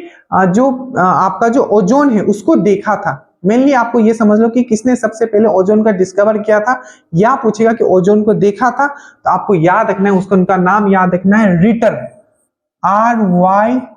जो आपका जो ओजोन है उसको देखा था। मेनली आपको ये समझ लो कि किसने सबसे पहले ओजोन का डिस्कवर किया था, या पूछेगा कि ओजोन को देखा था, तो आपको याद रखना है उसका, उनका नाम याद रखना है, रिटर, RYTER।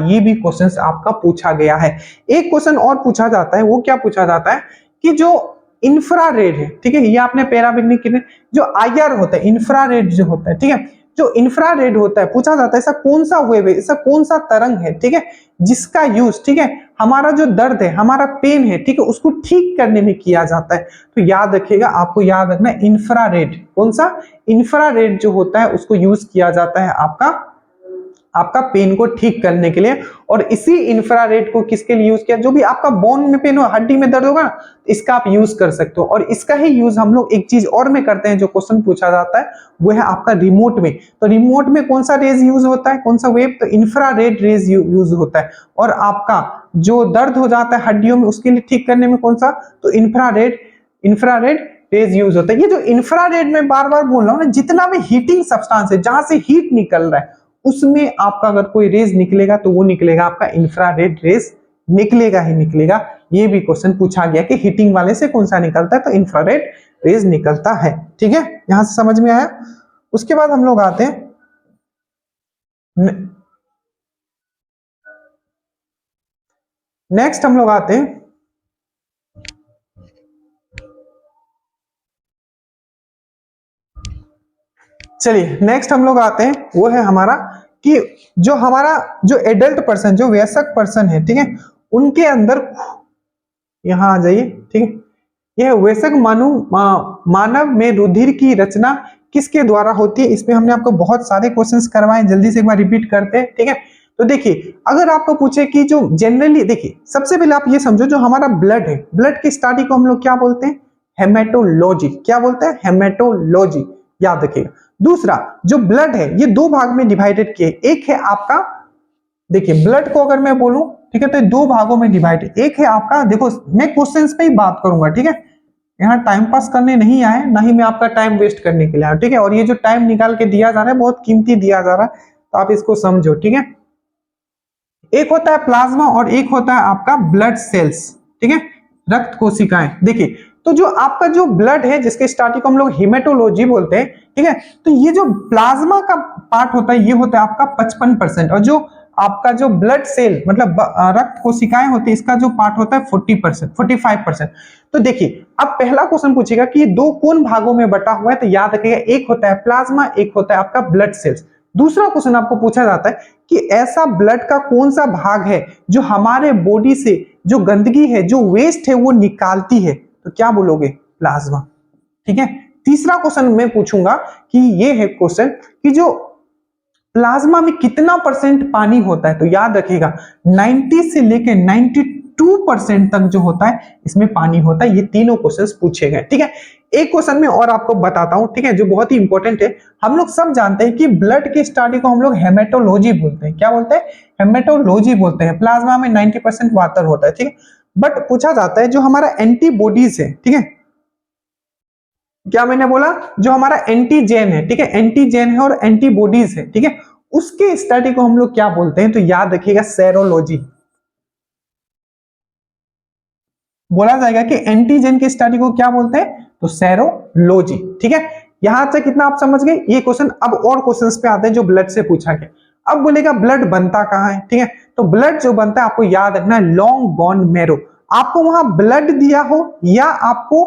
ये भी क्वेश्चन आपका पूछा गया है। एक क्वेश्चन और पूछा जाता है, वो क्या पूछा जाता है कि जो इंफ्रारेड है, ठीक है, ये आपने पैरावैग्निक किरण, जो IR होता है, इंफ्रारेड जो होता है, ठीक है, जो इंफ्रारेड होता है, पूछा जाता है ऐसा कौन सा वेव है, ऐसा कौन सा तरंग है, ठीक है, जिसका यूज, ठीक है, हमारा जो दर्द है, हमारा पेन है, ठीक है, उसको ठीक करने में किया जाता है। तो याद रखिएगा, आपको याद रखना है इंफ्रारेड, कौन सा, इंफ्रारेड जो होता है उसको यूज किया जाता है आपका पेन को ठीक करने के लिए। और इसी इंफ्रारेड को किसके लिए यूज किया, जो भी आपका बोन में पेन हो, हड्डी में दर्द होगा ना, इसका आप यूज कर सकते हो। और इसका ही यूज हम लोग एक चीज और में करते हैं, जो क्वेश्चन पूछा जाता है वो है आपका रिमोट में। तो रिमोट में कौन सा रेज यूज होता है, कौन सा वेव, तो इंफ्रारेड रेज यूज होता है। और आपका जो दर्द हो जाता है हड्डियों में, उसके लिए ठीक करने में कौन सा, तो इंफ्रारेड रेज यूज होता है। ये जो इंफ्रारेड में बार बार बोल रहा हूं ना, जितना भी हीटिंग सब्सटेंस है, जहां से हीट निकल रहा है, उसमें आपका अगर कोई रेज निकलेगा तो वो निकलेगा आपका इंफ्रारेड रेज, निकलेगा ही निकलेगा। ये भी क्वेश्चन पूछा गया कि हीटिंग वाले से कौन सा निकलता है, तो इंफ्रारेड रेज निकलता है। ठीक है, यहां से समझ में आया। उसके बाद हम लोग आते हैं नेक्स्ट, हम लोग आते हैं चलिए नेक्स्ट हम लोग आते हैं, वो है हमारा कि जो एडल्ट पर्सन, जो वयस्क पर्सन है, ठीक है, उनके अंदर, यहां आ जाइए, ठीक है, यह वयस्क मानव में रुधिर की रचना किसके द्वारा होती है। इसमें हमने आपको बहुत सारे क्वेश्चंस करवाए, जल्दी से एक बार रिपीट करते हैं। ठीक है, तो देखिए अगर आपको पूछे कि जो जनरली, देखिए सबसे पहले आप ये समझो, जो हमारा ब्लड है, ब्लड की स्टडी को हम लोग क्या बोलते हैं, हेमेटोलॉजी। क्या बोलते हैं, हेमेटोलॉजी, याद रखिएगा। दूसरा, जो ब्लड है ये दो भाग में डिवाइडेड किए, एक है आपका, देखिए ब्लड को अगर मैं बोलूं, ठीक है, तो दो भागों में डिवाइड, एक है आपका, देखो मैं क्वेश्चंस पे ही बात करूंगा, ठीक है, यहाँ टाइम पास करने नहीं आए, ना ही मैं आपका टाइम वेस्ट करने के लिए आया, ठीक है। और ये जो टाइम निकाल के दिया जा रहा है बहुत कीमती दिया जा रहा है, तो आप इसको समझो, ठीक है। एक होता है प्लाज्मा और एक होता है आपका ब्लड सेल्स, ठीक है, रक्त कोशिकाएं। देखिए तो जो आपका जो ब्लड है, जिसके स्टार्टिंग को हम लोग हेमेटोलॉजी बोलते हैं, ठीक है, तो ये जो प्लाज्मा का पार्ट होता है ये होता है आपका 55%, और जो आपका जो ब्लड सेल मतलब रक्त कोशिकाएं होती है, इसका जो पार्ट होता है 40%, 45%। तो देखिए अब पहला क्वेश्चन पूछेगा कि ये दो कौन भागों में बटा हुआ है, तो याद रखिएगा एक होता है प्लाज्मा, एक होता है आपका ब्लड सेल्स। दूसरा क्वेश्चन आपको पूछा जाता है कि ऐसा ब्लड का कौन सा भाग है जो हमारे बॉडी से जो गंदगी है, जो वेस्ट है, वो निकालती है, तो क्या बोलोगे, प्लाज्मा। ठीक है, तीसरा क्वेश्चन मैं पूछूंगा कि ये है क्वेश्चन कि जो प्लाज्मा में कितना परसेंट पानी होता है, तो याद रखिएगा 90 से लेकर 92% तक जो होता है इसमें पानी होता है। ये तीनों क्वेश्चंस पूछे गए, ठीक है। एक क्वेश्चन में और आपको बताता हूं, ठीक है, जो बहुत ही इंपॉर्टेंट है। हम लोग सब जानते हैं कि ब्लड की स्टडी को हम लोग हेमेटोलॉजी बोलते हैं। क्या बोलते हैं, हेमेटोलॉजी बोलते हैं। प्लाज्मा में 90% वाटर होता है, ठीक है। बट पूछा जाता है जो हमारा एंटीबॉडीज है, ठीक है, क्या मैंने बोला, जो हमारा एंटीजेन है, ठीक है, एंटीजेन है और एंटीबॉडीज है, ठीक है, उसके स्टडी को हम लोग क्या बोलते हैं, तो याद रखिएगा सेरोलॉजी। बोला जाएगा कि एंटीजेन की स्टडी को क्या बोलते हैं, तो सेरोलॉजी। ठीक है, यहां तक कितना आप समझ गए ये क्वेश्चन। अब और क्वेश्चंस पे आते हैं जो ब्लड से पूछा गया। अब बोलेगा ब्लड बनता कहां है, ठीक है, तो ब्लड जो बनता है आपको याद रखना है लॉन्ग बोन मैरो। आपको वहां ब्लड दिया हो या आपको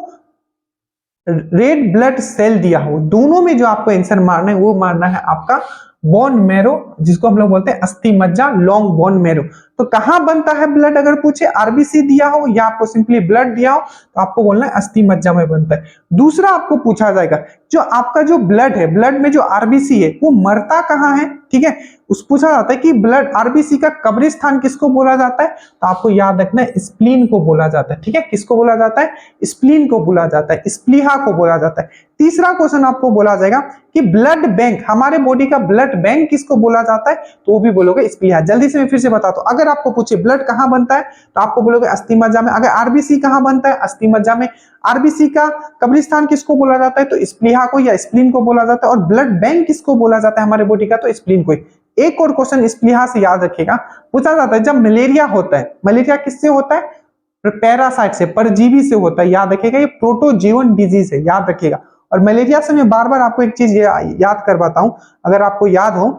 रेड ब्लड सेल दिया हो, दोनों में जो आपको आंसर मारना है वो मारना है आपका बोन मैरो, जिसको हम लोग बोलते हैं अस्थि मज्जा, लॉन्ग बोन मैरो। तो कहां बनता है ब्लड, अगर पूछे आरबीसी दिया हो या आपको सिंपली ब्लड दिया हो, तो आपको बोलना है अस्थि मज्जा में बनता है। दूसरा आपको पूछा जाएगा जो आपका जो ब्लड है, ब्लड में जो आरबीसी है वो मरता कहां है, ठीक है, उस पूछा जाता है कि ब्लड आरबीसी का कब्रिस्तान किसको बोला जाता है, तो आपको याद रखना है स्प्लीन को बोला जाता है। ठीक है, किसको बोला जाता है, स्प्लीन को बोला जाता है, स्प्लीहा को बोला जाता है। तीसरा क्वेश्चन आपको बोला जाएगा कि ब्लड बैंक, हमारे बॉडी का ब्लड बैंक किसको बोला जाता है, तो वो भी बोलोगे स्प्लीहा। जल्दी से मैं फिर से बताता हूं, अगर आपको पूछे ब्लड कहां बनता है, तो आपको बोलोगे अस्थि मज्जा में। अगर आरबीसी कहां बनता है, अस्थि मज्जा में। आरबीसी का कब्रिस्तान किसको बोला जाता है, तो स्प्लीहा को या स्प्लीन को बोला जाता है। और ब्लड बैंक किसको बोला जाता है हमारे बॉडी का, तो स्प्लीन को। एक और क्वेश्चन स्प्लीहा से याद रखिएगा, पूछा जाता है जब मलेरिया होता है, मलेरिया किससे होता है, पैरासाइट से, परजीवी से होता है। याद रखिएगा ये प्रोटोजोन डिजीज है, याद रखिएगा। और मलेरिया से मैं बार बार आपको एक चीज याद करवाता हूं, अगर आपको याद हो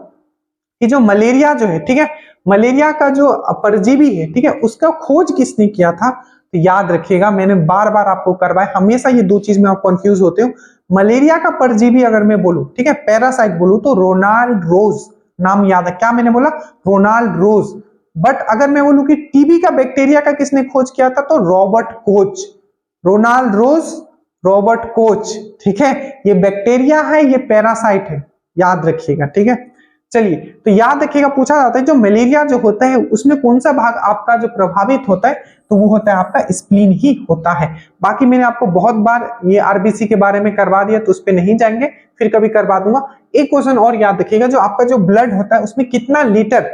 कि जो मलेरिया जो है, ठीक है, मलेरिया का जो परजीवी है, ठीक है, उसका खोज किसने किया था, तो याद रखिएगा मैंने बार बार आपको करवाया, हमेशा ये दो चीज में आप कंफ्यूज होते हो। मलेरिया का परजीवी अगर मैं बोलूं, ठीक है, पैरासाइट बोलूं तो रोनाल्ड रोज नाम याद है क्या मैंने बोला, रोनाल्ड रोज। बट अगर मैं बोलूं कि टीबी का बैक्टीरिया का किसने खोज किया था, तो रॉबर्ट कोच। रोनाल्ड रोज, रॉबर्ट कोच, ठीक है। ये बैक्टीरिया है, ये पैरासाइट है, याद रखिएगा, ठीक है। चलिए, तो याद रखिएगा, पूछा जाता है जो मलेरिया जो होता है उसमें कौन सा भाग आपका जो प्रभावित होता है, तो वो होता है आपका स्प्लीन ही होता है। बाकी मैंने आपको बहुत बार ये आरबीसी के बारे में करवा दिया, तो उस पर नहीं जाएंगे, फिर कभी करवा दूंगा। एक क्वेश्चन और याद रखिएगा, जो आपका जो ब्लड होता है उसमें कितना लीटर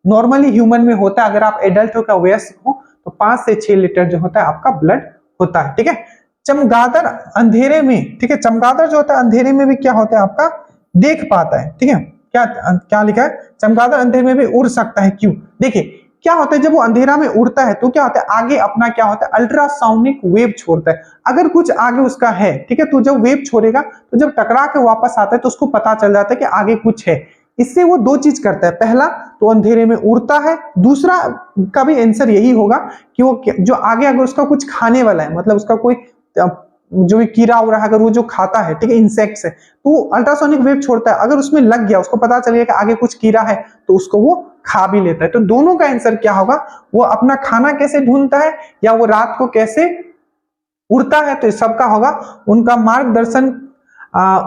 नॉर्मली ह्यूमन में होता है, अगर आप एडल्ट हो, का वयस्क हो, तो 5 से 6 लीटर जो होता है आपका ब्लड होता है, ठीक है। चमगादड़ अंधेरे में, ठीक है, चमगादड़ जो होता है अंधेरे में भी क्या होता है आपका, देख पाता है, ठीक है। क्या क्या लिखा है, चमगादड़ अंधेरे में भी उड़ सकता है, क्यों? देखिए क्या होता है, जब वो अंधेरा में उड़ता है तो क्या होता है, आगे अपना क्या होता है, अल्ट्रासाउनिक वेव छोड़ता है। अगर कुछ आगे उसका है, ठीक है, तो जब वेव छोड़ेगा तो जब टकरा के वापस आता है तो उसको पता चल जाता है कि आगे कुछ है। इससे वो दो चीज करता है, पहला तो अंधेरे में उड़ता है, दूसरा का भी आंसर यही होगा कि वो जो आगे अगर उसका कुछ खाने वाला है, मतलब उसका कोई जो भी कीड़ा उड़ा अगर वो जो खाता है, ठीक है, इंसेक्ट्स है, तो अल्ट्रासोनिक वेव छोड़ता है। अगर उसमें लग गया, उसको पता चल गया कि आगे कुछ कीड़ा है, तो उसको वो खा भी लेता है। तो दोनों का आंसर क्या होगा, वो अपना खाना कैसे ढूंढता है या वो रात को कैसे उड़ता है, तो सबका होगा उनका मार्गदर्शन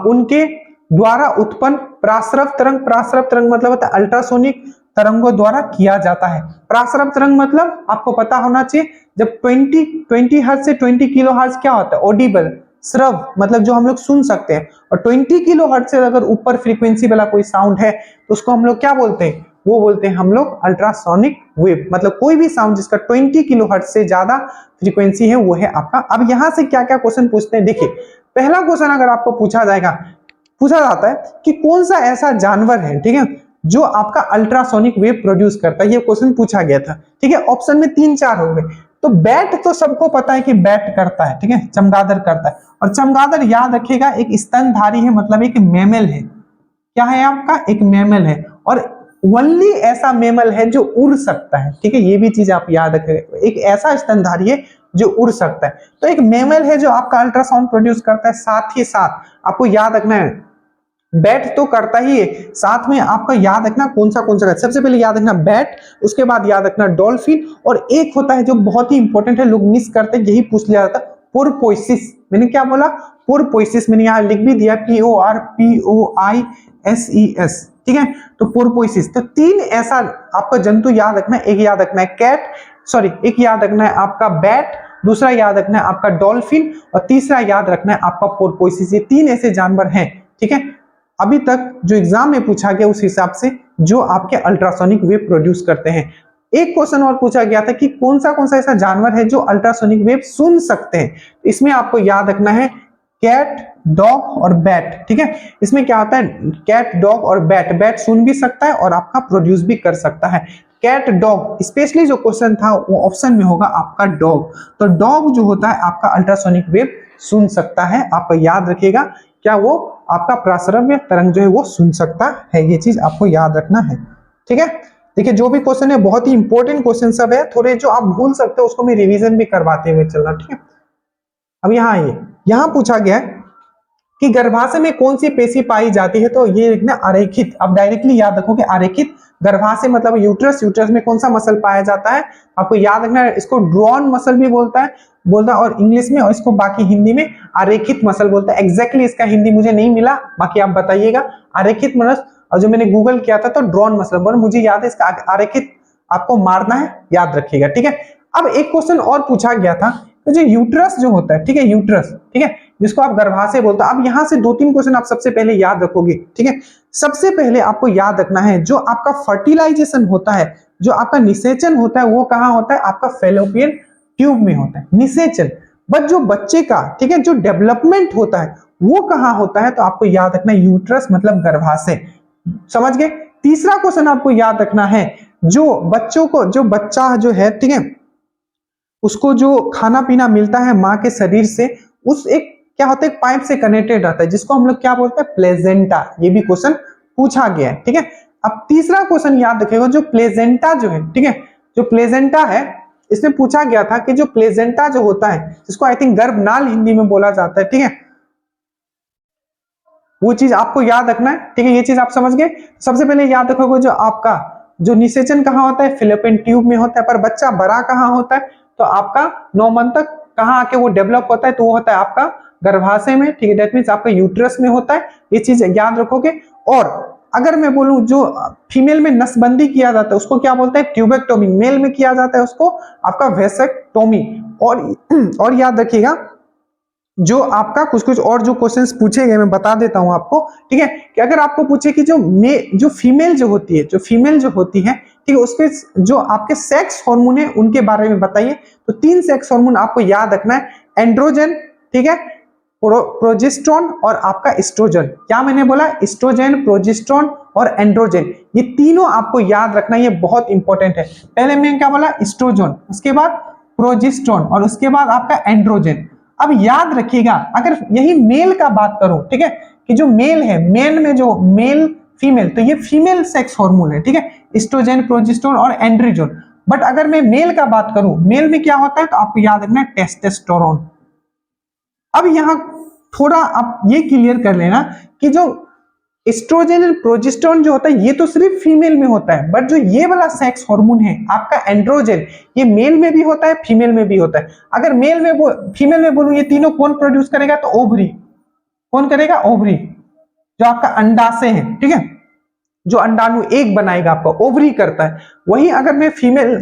उनके द्वारा उत्पन्न प्रासरव तरंग। प्रासरव तरंग मतलब होता है अल्ट्रासोनिक तरंगों द्वारा किया जाता है। प्रासरव तरंग मतलब आपको पता होना चाहिए, जब 20 हर्ट्ज से 20 किलो हर्ट्ज क्या होता है, ऑडिबल, श्रव, मतलब जो हम लोग सुन सकते हैं। और 20 किलो हर्ट्ज से अगर ऊपर फ्रीक्वेंसी वाला कोई साउंड है तो उसको हम लोग क्या बोलते हैं, वो बोलते हैं हम लोग अल्ट्रासोनिक वेव। मतलब कोई भी साउंड जिसका 20 किलो हर्ट्ज से ज्यादा फ्रीक्वेंसी है वो है आपका। अब यहां से क्या क्या क्वेश्चन पूछते हैं, देखिए पहला क्वेश्चन अगर आपको पूछा जाता है कि कौन सा ऐसा जानवर है, ठीक है, जो आपका अल्ट्रासोनिक वेव प्रोड्यूस करता है, ये क्वेश्चन पूछा गया था, ठीक है। ऑप्शन में 3-4 हो गए। तो बैट तो सबको पता है कि बैट करता है, ठीक है, चमगादड़ करता है। और चमगादड़ याद रखिएगा एक स्तनधारी है, मतलब एक मेमल है। क्या है आपका, एक मेमल है, और ओनली ऐसा मेमल है जो उड़ सकता है, ठीक है, ये भी चीज आप याद रखें, एक ऐसा स्तनधारी है जो उड़ सकता है। तो एक मेमल है जो आपका अल्ट्रासाउंड प्रोड्यूस करता है। साथ ही साथ आपको याद रखना है, बैट तो करता ही है, साथ में आपका याद रखना कौन सा सबसे पहले याद रखना बैट, उसके बाद याद रखना डॉल्फिन, और एक होता है जो बहुत ही इंपॉर्टेंट है, लोग मिस करते हैं, यही पूछ लिया जाता है, पोरपोइसिस। मैंने क्या बोला, पोरपोइसिस, मैंने यहाँ लिख भी दिया, PORPOISES, ठीक है। तो पोरपोइसिस, तो 3 ऐसा आपका जंतु याद रखना है। एक याद रखना है एक याद रखना है आपका बैट, दूसरा याद रखना है आपका डॉल्फिन, और तीसरा याद रखना है आपका पोरपोइसिस। ये 3 ऐसे जानवर हैं, ठीक है, अभी तक जो एग्जाम में पूछा गया उस हिसाब से, जो आपके अल्ट्रासोनिक वेव प्रोड्यूस करते हैं। एक क्वेश्चन और पूछा गया था कि कौन सा ऐसा जानवर है जो अल्ट्रासोनिक वेव सुन सकते हैं। इसमें आपको याद रखना है कैट, डॉग और बैट, ठीक है। इसमें क्या होता है, कैट, डॉग और बैट, बैट सुन भी सकता है और आपका प्रोड्यूस भी कर सकता है। कैट, डॉग, स्पेशली जो क्वेश्चन था वो ऑप्शन में होगा आपका डॉग। तो डॉग जो होता है आपका अल्ट्रासोनिक वेव सुन सकता है, आप याद रखिएगा, क्या वो आपका प्रासरव्य तरंग जो है वो सुन सकता है। ये चीज आपको याद रखना है, ठीक है। देखिए जो भी क्वेश्चन है बहुत ही इंपॉर्टेंट क्वेश्चन सब है, थोड़े जो आप भूल सकते हो उसको मैं रिवीजन भी करवाते हुए चलना, ठीक है। अब यहाँ आइए, यहाँ पूछा गया है कि गर्भाशय में कौन सी पेशी पाई जाती है, तो ये लिखना आरेखित। अब डायरेक्टली याद रखो कि आरेखित गर्भाशय मतलब यूट्रस, यूट्रस में कौन सा मसल पाया जाता है, आपको याद रखना है। इसको ड्रॉन मसल भी बोलता है और इंग्लिश में, और इसको बाकी हिंदी में आरेखित मसल बोलता है। एग्जैक्टली इसका हिंदी मुझे नहीं मिला, बाकी आप बताइएगा। आरेखित मसल, और जो मैंने गूगल किया था तो ड्रॉन मसल बोल, मुझे याद है इसका आरेखित आपको मारना है, याद रखिएगा, ठीक है। अब एक क्वेश्चन और पूछा गया था, तो जो यूट्रस जो होता है, ठीक है, यूट्रस, ठीक है, जिसको आप गर्भाशय बोलते हैं। अब यहां से 2-3 क्वेश्चन आप सबसे पहले याद रखोगे, ठीक है। सबसे पहले आपको याद रखना है जो आपका फर्टिलाइजेशन होता है, जो आपका निषेचन होता है, वो कहां होता है, आपका फेलोपियन ट्यूब में होता है निषेचन। बट जो बच्चे का, ठीक है, जो डेवलपमेंट होता है वो कहां होता है, तो आपको याद रखना है यूट्रस मतलब गर्भाशय, समझ गए। तीसरा क्वेश्चन आपको याद रखना है, जो बच्चों को, जो बच्चा जो है, ठीक है, उसको जो खाना पीना मिलता है माँ के शरीर से, उस एक क्या होता है, पाइप से कनेक्टेड रहता है, जिसको हम लोग क्या बोलते हैं, प्लेजेंटा। ये भी क्वेश्चन पूछा गया है, ठीक है। अब तीसरा क्वेश्चन याद रखिएगा, जो प्लेजेंटा जो है, ठीक है, जो प्लेजेंटा है, इसमें पूछा गया था कि जो प्लेजेंटा जो होता है, जिसको आई थिंक गर्भनाल हिंदी में बोला जाता है, ठीक है, वो चीज आपको याद रखना है, ठीक है। ये चीज आप समझ गए। सबसे पहले याद रखोगे जो आपका जो निषेचन कहाँ होता है, फिलिपिन ट्यूब में होता है, पर बच्चा बड़ा कहाँ होता है, तो आपका 9 मंथ तक कहाँ आके वो डेवलप होता है, तो वो होता है आपका गर्भाशय में, ठीक है। दैट मीन्स आपका यूट्रस में होता है, ये चीज याद रखोगे। और अगर मैं बोलूं जो फीमेल में नसबंदी किया जाता है उसको क्या बोलते हैं, ट्यूबेक्टोमी। मेल में किया जाता है उसको आपका वेसेक्टोमी। और याद रखिएगा जो आपका कुछ कुछ और जो क्वेश्चंस पूछे गए मैं बता देता हूं आपको, ठीक है। कि अगर आपको पूछे कि जो फीमेल जो होती है, जो फीमेल जो होती है, ठीक है, उसके जो आपके सेक्स हार्मोन है उनके बारे में बताइए। तो 3 सेक्स हार्मोन आपको याद रखना है, एंड्रोजन, ठीक है, प्रोजेस्टेरोन और आपका एस्ट्रोजन। क्या मैंने बोला, एस्ट्रोजन, प्रोजेस्टेरोन और एंड्रोजन, ये तीनों आपको याद रखना, ये बहुत इंपॉर्टेंट है। पहले मैंने क्या बोला, एस्ट्रोजन, उसके बाद प्रोजेस्टेरोन और उसके बाद आपका एंड्रोजन। अब याद रखिएगा अगर यही मेल का बात करूं, ठीक है, कि जो मेल है, मेल में जो मेल फीमेल, तो ये फीमेल सेक्स हार्मोन है, ठीक है, एस्ट्रोजन, प्रोजेस्टेरोन और एंड्रोजन। बट अगर मैं मेल का बात करूं, मेल में क्या होता है, तो आपको याद रखना है टेस्टोस्टेरोन। अब यहां थोड़ा आप ये क्लियर कर लेना कि जो एस्ट्रोजन और प्रोजेस्टेरोन जो होता है ये तो सिर्फ फीमेल में होता है, बट जो ये वाला सेक्स हार्मोन है आपका एंड्रोजन, ये मेल में भी होता है, फीमेल में भी होता है। अगर मेल में फीमेल में बोलूं ये तीनों कौन प्रोड्यूस करेगा, तो ओवरी। कौन करेगा, ओवरी, जो आपका अंडाशय है, ठीक है, जो अंडाणु एक बनाएगा आपका, ओवरी करता है। वही अगर मैं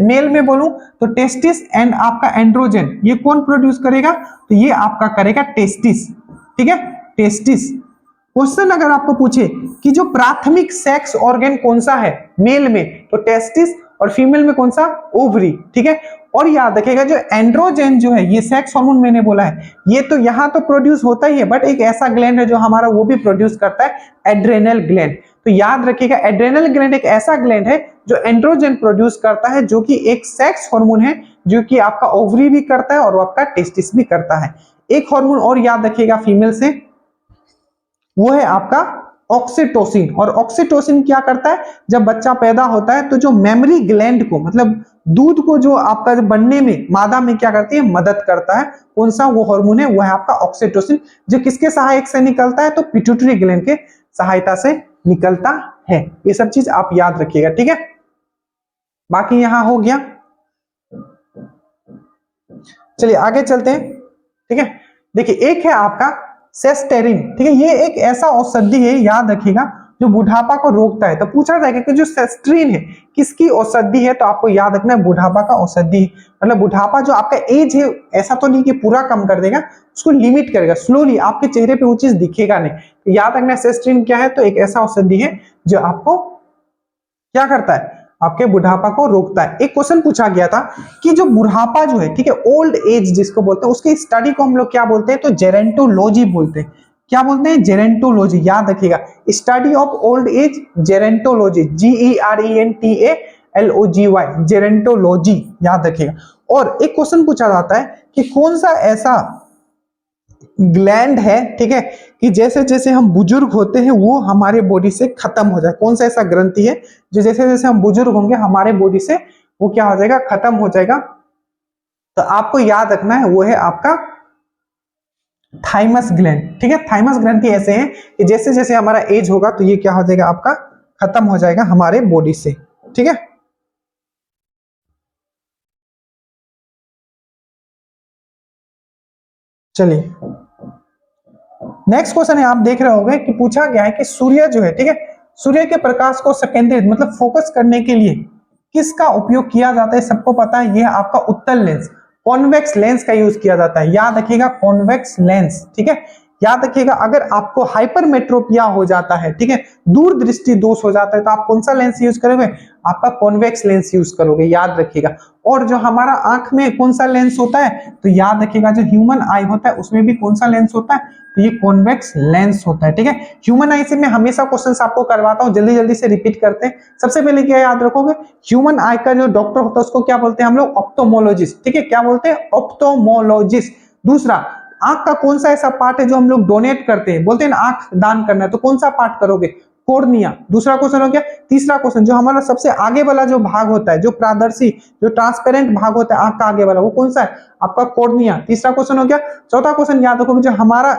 मेल में बोलूं तो टेस्टिस एंड आपका एंड्रोजन, ये कौन प्रोड्यूस करेगा, तो ये आपका करेगा टेस्टिस, ठीक है, टेस्टिस। क्वेश्चन अगर आपको पूछे कि जो प्राथमिक सेक्स ऑर्गन कौन सा है मेल में, तो टेस्टिस, और फीमेल में कौन सा, ओवरी, ठीक है। और याद रखिएगा जो एंड्रोजन जो है, ये सेक्स हार्मोन मैंने बोला है, ये तो यहां तो प्रोड्यूस होता ही है, बट एक ऐसा ग्लैंड है जो हमारा वो भी प्रोड्यूस करता है, एड्रेनल ग्लैंड। तो याद रखिएगा एड्रेनल ग्लैंड एक ऐसा ग्लैंड है जो एंड्रोजन प्रोड्यूस करता है, जो कि एक सेक्स हार्मोन है, जो कि आपका ओवरी भी करता है और आपका टेस्टिस भी करता है। एक हार्मोन और याद रखिएगा फीमेल से, वो है आपका ऑक्सीटोसिन। और ऑक्सीटोसिन क्या करता है, जब बच्चा पैदा होता है तो जो मेमोरी ग्लैंड को, मतलब दूध को जो आपका जो बनने में मादा में क्या करती है, मदद करता है। कौन सा वो हार्मोन है, वो है आपका ऑक्सीटोसिन, जो किसके सहायक से निकलता है, तो पिट्यूटरी ग्लैंड के सहायता से निकलता है। ये सब चीज आप याद रखिएगा, ठीक है। बाकी यहां हो गया, चलिए आगे चलते हैं, ठीक है। देखिए एक है आपका सेस्टेरिन, ठीक है, ये एक ऐसा औषधि है, याद रखिएगा, जो बुढ़ापा को रोकता है। तो पूछा जाएगा कि जो सेस्ट्रीन है किसकी औषधि है, तो आपको याद रखना है बुढ़ापा का औषधि। मतलब बुढ़ापा जो आपका एज है, ऐसा तो नहीं कि पूरा कम कर देगा, उसको लिमिट करेगा, स्लोली आपके चेहरे पे वो चीज दिखेगा नहीं। तो याद रखना सेस्ट्रीन क्या है, तो एक ऐसा औषधि है जो आपको क्या करता है, आपके बुढ़ापा को रोकता है। एक क्वेश्चन पूछा गया था कि जो बुढ़ापा जो है, ठीक है, ओल्ड एज जिसको बोलते हैं, उसकी स्टडी को हम लोग क्या बोलते हैं, तो जेरेंटोलॉजी बोलते हैं। क्या बोलते हैं, जेरेंटोलॉजी। याद रखिएगा study of old age, gerontology, GERENTOLOGY, gerontology, याद रखिएगा। और एक क्वेश्चन पूछा जाता है कि कौन सा ऐसा ग्लैंड है, ठीक है, कि जैसे जैसे हम बुजुर्ग होते हैं वो हमारे बॉडी से खत्म हो जाए। कौन सा ऐसा ग्रंथि है जो जैसे जैसे हम बुजुर्ग होंगे हमारे बॉडी से वो क्या हो जाएगा, खत्म हो जाएगा। तो आपको याद रखना है वो है आपका थाइमस ग्लैंड, ठीक है। थाइमस ग्रंथि ऐसे हैं कि जैसे जैसे हमारा एज होगा तो ये क्या हो जाएगा, आपका खत्म हो जाएगा हमारे बॉडी से, ठीक है। चलिए नेक्स्ट क्वेश्चन है, आप देख रहे होंगे कि पूछा गया है कि सूर्य जो है, ठीक है, सूर्य के प्रकाश को संकेंद्रित मतलब फोकस करने के लिए किसका उपयोग किया जाता है, सबको पता है, यह आपका उत्तल लेंस, कॉन्वेक्स लेंस का यूज किया जाता है। याद रखिएगा कॉन्वेक्स लेंस, ठीक है। याद रखिएगा अगर आपको हाइपरमेट्रोपिया हो जाता है, ठीक है, दूरदृष्टि दोष हो जाता है, तो आप कौन सा लेंस यूज करोगे, आपका कॉन्वेक्स लेंस यूज करोगे, याद रखिएगा। और जो हमारा आंख में कौन सा लेंस होता है, तो याद रखिएगा जो ह्यूमन आई होता है उसमें भी कौन सा लेंस होता है, तो ये कॉन्वेक्स लेंस होता है, ठीक है। ह्यूमन आई से मैं हमेशा क्वेश्चंस आपको करवाता हूं, जल्दी जल्दी से रिपीट करते हैं। सबसे पहले क्या याद रखोगे, ह्यूमन आई का जो डॉक्टर होता है उसको क्या बोलते हैं हम लोग, ऑप्थोमोलॉजिस्ट, ठीक है, क्या बोलते हैं, ऑप्थोमोलॉजिस्ट। दूसरा, आंख का कौन सा ऐसा पार्ट है जो हम लोग डोनेट करते हैं, बोलते हैं ना आंख दान करना है, तो कौन सा पार्ट करोगे, कॉर्निया। दूसरा क्वेश्चन हो गया। तीसरा क्वेश्चन, जो हमारा सबसे आगे वाला जो भाग होता है, जो पारदर्शी जो ट्रांसपेरेंट भाग होता है आंख का आगे वाला, वो कौन सा है, आपका कॉर्निया। तीसरा क्वेश्चन हो गया। चौथा क्वेश्चन याद रखोगे, जो हमारा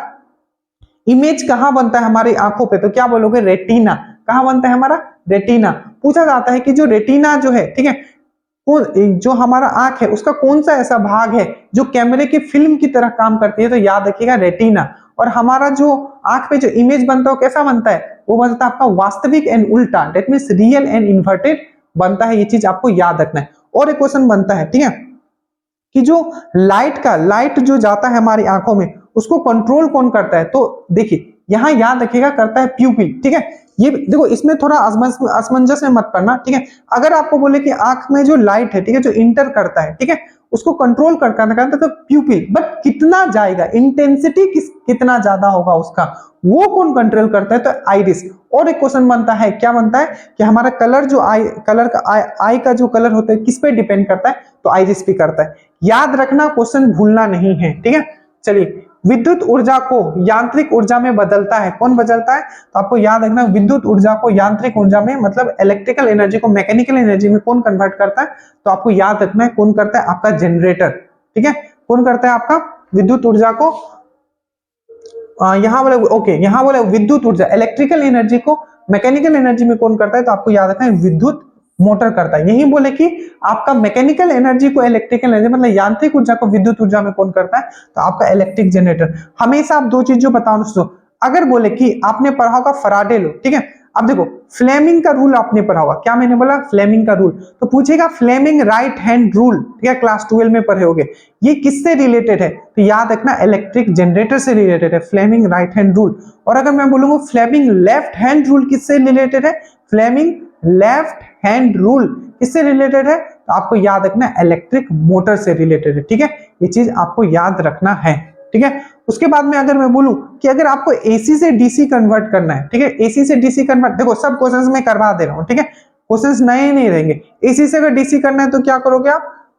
इमेज कहाँ बनता है हमारी आंखों पे, तो क्या बोलोगे, रेटिना। कहाँ बनता है हमारा, रेटिना। पूछा जाता है कि जो रेटिना जो है, ठीक है, जो हमारा आंख है उसका कौन सा ऐसा भाग है जो कैमरे की फिल्म की तरह काम करती है, तो याद रखिएगा रेटिना। और हमारा जो आंख पे जो इमेज बनता है वो कैसा बनता है, वो बनता है आपका वास्तविक एंड उल्टा, that means real and inverted बनता है। ये चीज आपको याद रखना है। और एक क्वेश्चन बनता है, ठीक है, कि जो लाइट जो जाता है हमारी आंखों में उसको कंट्रोल कौन करता है, तो देखिए यहां याद रखिएगा करता है प्यूपिल, ठीक है। ये देखो इसमें थोड़ा असमंजस में मत पड़ना, ठीक है। अगर आपको बोले कि आंख में जो लाइट है, ठीक है, जो इंटर करता है, ठीक है, उसको कंट्रोल करता तो प्यूपिल, बट कितना जाएगा, इंटेंसिटी कितना ज्यादा होगा उसका, वो कौन कंट्रोल करता है, तो आइरिस। और एक क्वेश्चन बनता है, क्या बनता है कि हमारा कलर जो आई का जो कलर होता है किस पे डिपेंड करता है, तो आइरिस पे करता है। याद रखना, क्वेश्चन भूलना नहीं है, ठीक है। चलिए, विद्युत ऊर्जा को यांत्रिक ऊर्जा में बदलता है, कौन बदलता है, तो आपको याद रखना विद्युत ऊर्जा को यांत्रिक ऊर्जा में, मतलब इलेक्ट्रिकल एनर्जी को मैकेनिकल एनर्जी में कौन कन्वर्ट करता है, तो आपको याद रखना है कौन करता है, आपका जनरेटर, ठीक है। कौन करता है आपका विद्युत ऊर्जा को, यहां बोले ओके, यहां बोले विद्युत ऊर्जा, इलेक्ट्रिकल एनर्जी को मैकेनिकल एनर्जी में कौन करता है, तो आपको याद रखना है विद्युत मोटर करता है। यही बोले कि आपका मैकेनिकल एनर्जी को इलेक्ट्रिकल एनर्जी, मतलब यांत्रिक ऊर्जा को विद्युत ऊर्जा में कौन करता है, तो आपका इलेक्ट्रिक जनरेटर। हमेशा आप दो चीज जो बताओ दोस्तों, अगर बोले कि आपने पढ़ा होगा फराडे लॉ, ठीक है, अब देखो फ्लेमिंग का रूल आपने पढ़ा होगा, क्या मैंने बोला, फ्लेमिंग का रूल, तो पूछेगा फ्लेमिंग राइट हैंड रूल, ठीक है, क्लास 12 में पढ़े होगे। ये किससे रिलेटेड है, तो याद रखना इलेक्ट्रिक जनरेटर से रिलेटेड है, फ्लेमिंग राइट हैंड रूल। और अगर मैं बोलूंगा फ्लेमिंग लेफ्ट हैंड रूल किससे रिलेटेड है, फ्लेमिंग लेफ्ट हैंड रूल किससे रिलेटेड है, तो आपको याद रखना इलेक्ट्रिक मोटर से रिलेटेड है, ठीक है। ये चीज आपको याद रखना है, ठीक है। उसके बाद में अगर मैं बोलूं कि अगर आपको एसी से डीसी कन्वर्ट करना है, ठीक है, एसी से डीसी कन्वर्ट, देखो सब क्वेश्चंस में करवा दे रहा हूं, ठीक है, क्वेश्चंस नए नहीं रहेंगे। एसी से अगर डीसी करना है तो क्या करोगे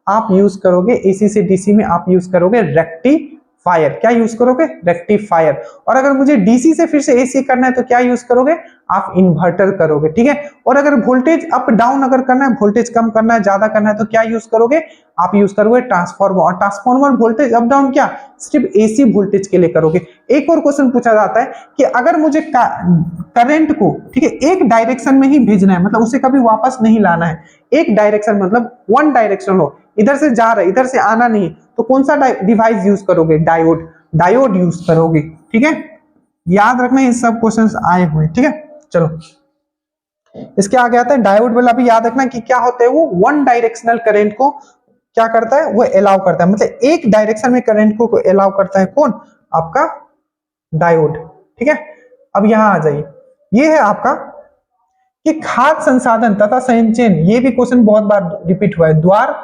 आप यूज करोगे एसी से डीसी में आप यूज करोगे रेक्टिफायर। क्या यूज करोगे, रेक्टिफायर। और अगर मुझे डीसी से फिर से एसी करना है तो क्या यूज करोगे, आप इन्वर्टर करोगे, ठीक है। और अगर वोल्टेज अप डाउन अगर करना है, वोल्टेज कम करना है ज्यादा करना है, तो क्या यूज करोगे, आप यूज करोगे ट्रांसफार्मर। और ट्रांसफार्मर वोल्टेज अप डाउन क्या, सिर्फ एसी वोल्टेज के लिए करोगे। एक और क्वेश्चन पूछा जाता है कि अगर मुझे करंट को, ठीक है, एक डायरेक्शन में ही भेजना है, मतलब उसे कभी वापस नहीं लाना है, एक डायरेक्शन मतलब वन डायरेक्शन हो, इधर से जा रहा है इधर से आना नहीं, तो कौन सा डिवाइस यूज करोगे, डायोड यूज करोगे, ठीक है। याद रखना ये सब क्वेश्चंस आए हुए, ठीक है। चलो इसके आगे आता है डायोड वाला भी याद रखना कि क्या होता है, वो वन डायरेक्शनल करंट को क्या करता है, वो अलाउ करता है, मतलब एक डायरेक्शन में करंट को अलाउ करता है, कौन, आपका डायोड, ठीक है। अब यहां आ जाइए, ये है आपका कि खाद्य संसाधन तथा संचयन, ये भी क्वेश्चन बहुत बार रिपीट हुआ है, द्वार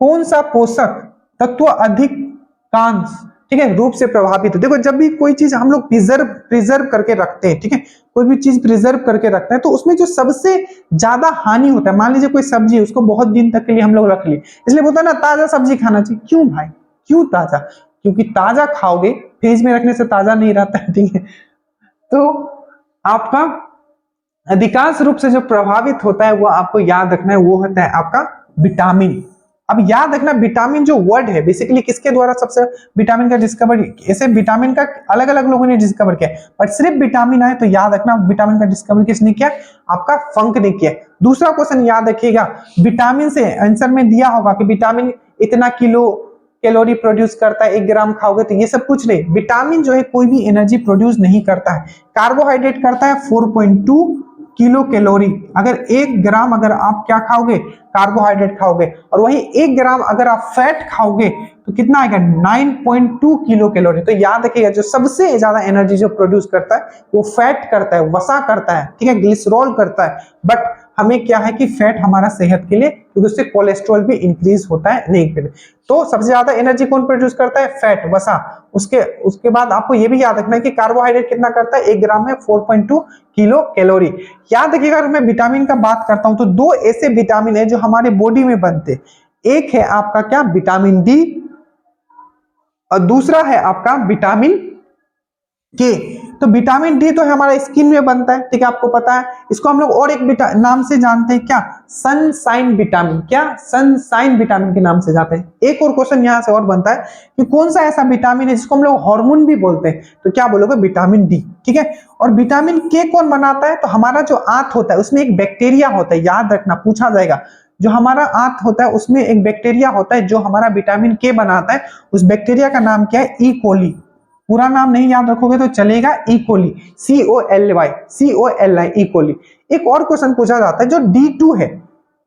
कौन सा पोषक तत्व अधिकांश, ठीक है, रूप से प्रभावित है। देखो जब भी कोई चीज हम लोग प्रिजर्व करके रखते हैं, ठीक है, कोई भी चीज प्रिजर्व करके रखते हैं तो उसमें जो सबसे ज्यादा हानि होता है, मान लीजिए कोई सब्जी उसको बहुत दिन तक के लिए हम लोग रख ली, इसलिए बोलता है ना ताजा सब्जी खाना चाहिए। क्यों भाई, क्यों ताजा, क्योंकि ताजा खाओगे, फ्रिज में रखने से ताजा नहीं रहता है, ठीक है। तो आपका अधिकांश रूप से जो प्रभावित होता है वो आपको याद रखना है, वो होता है आपका विटामिन। अब याद रखना विटामिन जो वर्ड है बेसिकली किसके द्वारा सबसे विटामिन का डिस्कवर, ऐसे विटामिन का अलग अलग लोगों ने डिस्कवर किया, बट सिर्फ विटामिन आए तो याद रखना विटामिन का डिस्कवर किसने किया, आपका फंक ने किया। दूसरा क्वेश्चन याद रखिएगा, विटामिन से आंसर में दिया होगा कि विटामिन इतना किलो कैलोरी प्रोड्यूस करता है, 1 ग्राम खाओगे, तो ये सब कुछ नहीं। विटामिन जो है कोई भी एनर्जी प्रोड्यूस नहीं करता है, कार्बोहाइड्रेट करता है 4.2 किलो कैलोरी। अगर 1 ग्राम अगर आप क्या खाओगे, कार्बोहाइड्रेट खाओगे, और वही 1 ग्राम अगर आप फैट खाओगे तो कितना आएगा, 9.2 किलो कैलोरी। तो याद रखिएगा जो सबसे ज्यादा एनर्जी जो प्रोड्यूस करता है वो फैट करता है, वसा करता है, ठीक है, ग्लिसरॉल करता है। बट हमें क्या है कि फैट हमारा सेहत के लिए, क्योंकि उससे कोलेस्ट्रॉल भी इंक्रीज होता है नहीं के लिए। तो सबसे ज्यादा एनर्जी कौन प्रोड्यूस करता है, फैट, वसा। उसके बाद आपको यह भी याद रखना है कि कार्बोहाइड्रेट कितना करता है, 1 ग्राम में 4.2 किलो कैलोरी। याद रखिएगा अगर मैं विटामिन का बात करता हूं तो 2 ऐसे विटामिन है जो हमारे बॉडी में बनते, एक है आपका क्या, विटामिन डी, और दूसरा है आपका विटामिन के। तो विटामिन डी तो हमारा स्किन में बनता है, ठीक है, आपको पता है। इसको हम लोग और एक नाम से जानते हैं, क्या? Sunshine vitamin. क्या? सनसाइन विटामिन के नाम से जानते हैं। एक और क्वेश्चन यहां से और बनता है कि कौन सा ऐसा विटामिन है जिसको हम लोग हार्मोन भी बोलते हैं, तो क्या बोलोगे? विटामिन डी, ठीक है। और विटामिन के कौन बनाता है? तो हमारा जो आंत होता है उसमें एक बैक्टीरिया होता है, याद रखना, पूछा जाएगा। जो हमारा आंत होता है उसमें एक बैक्टीरिया होता है जो हमारा विटामिन के बनाता है। उस बैक्टीरिया का नाम क्या है? ई कोली। पूरा नाम नहीं याद रखोगे तो चलेगा, ई कोली, COLY, COLI, ई कोली। एक और क्वेश्चन पूछा जाता है जो D2 है,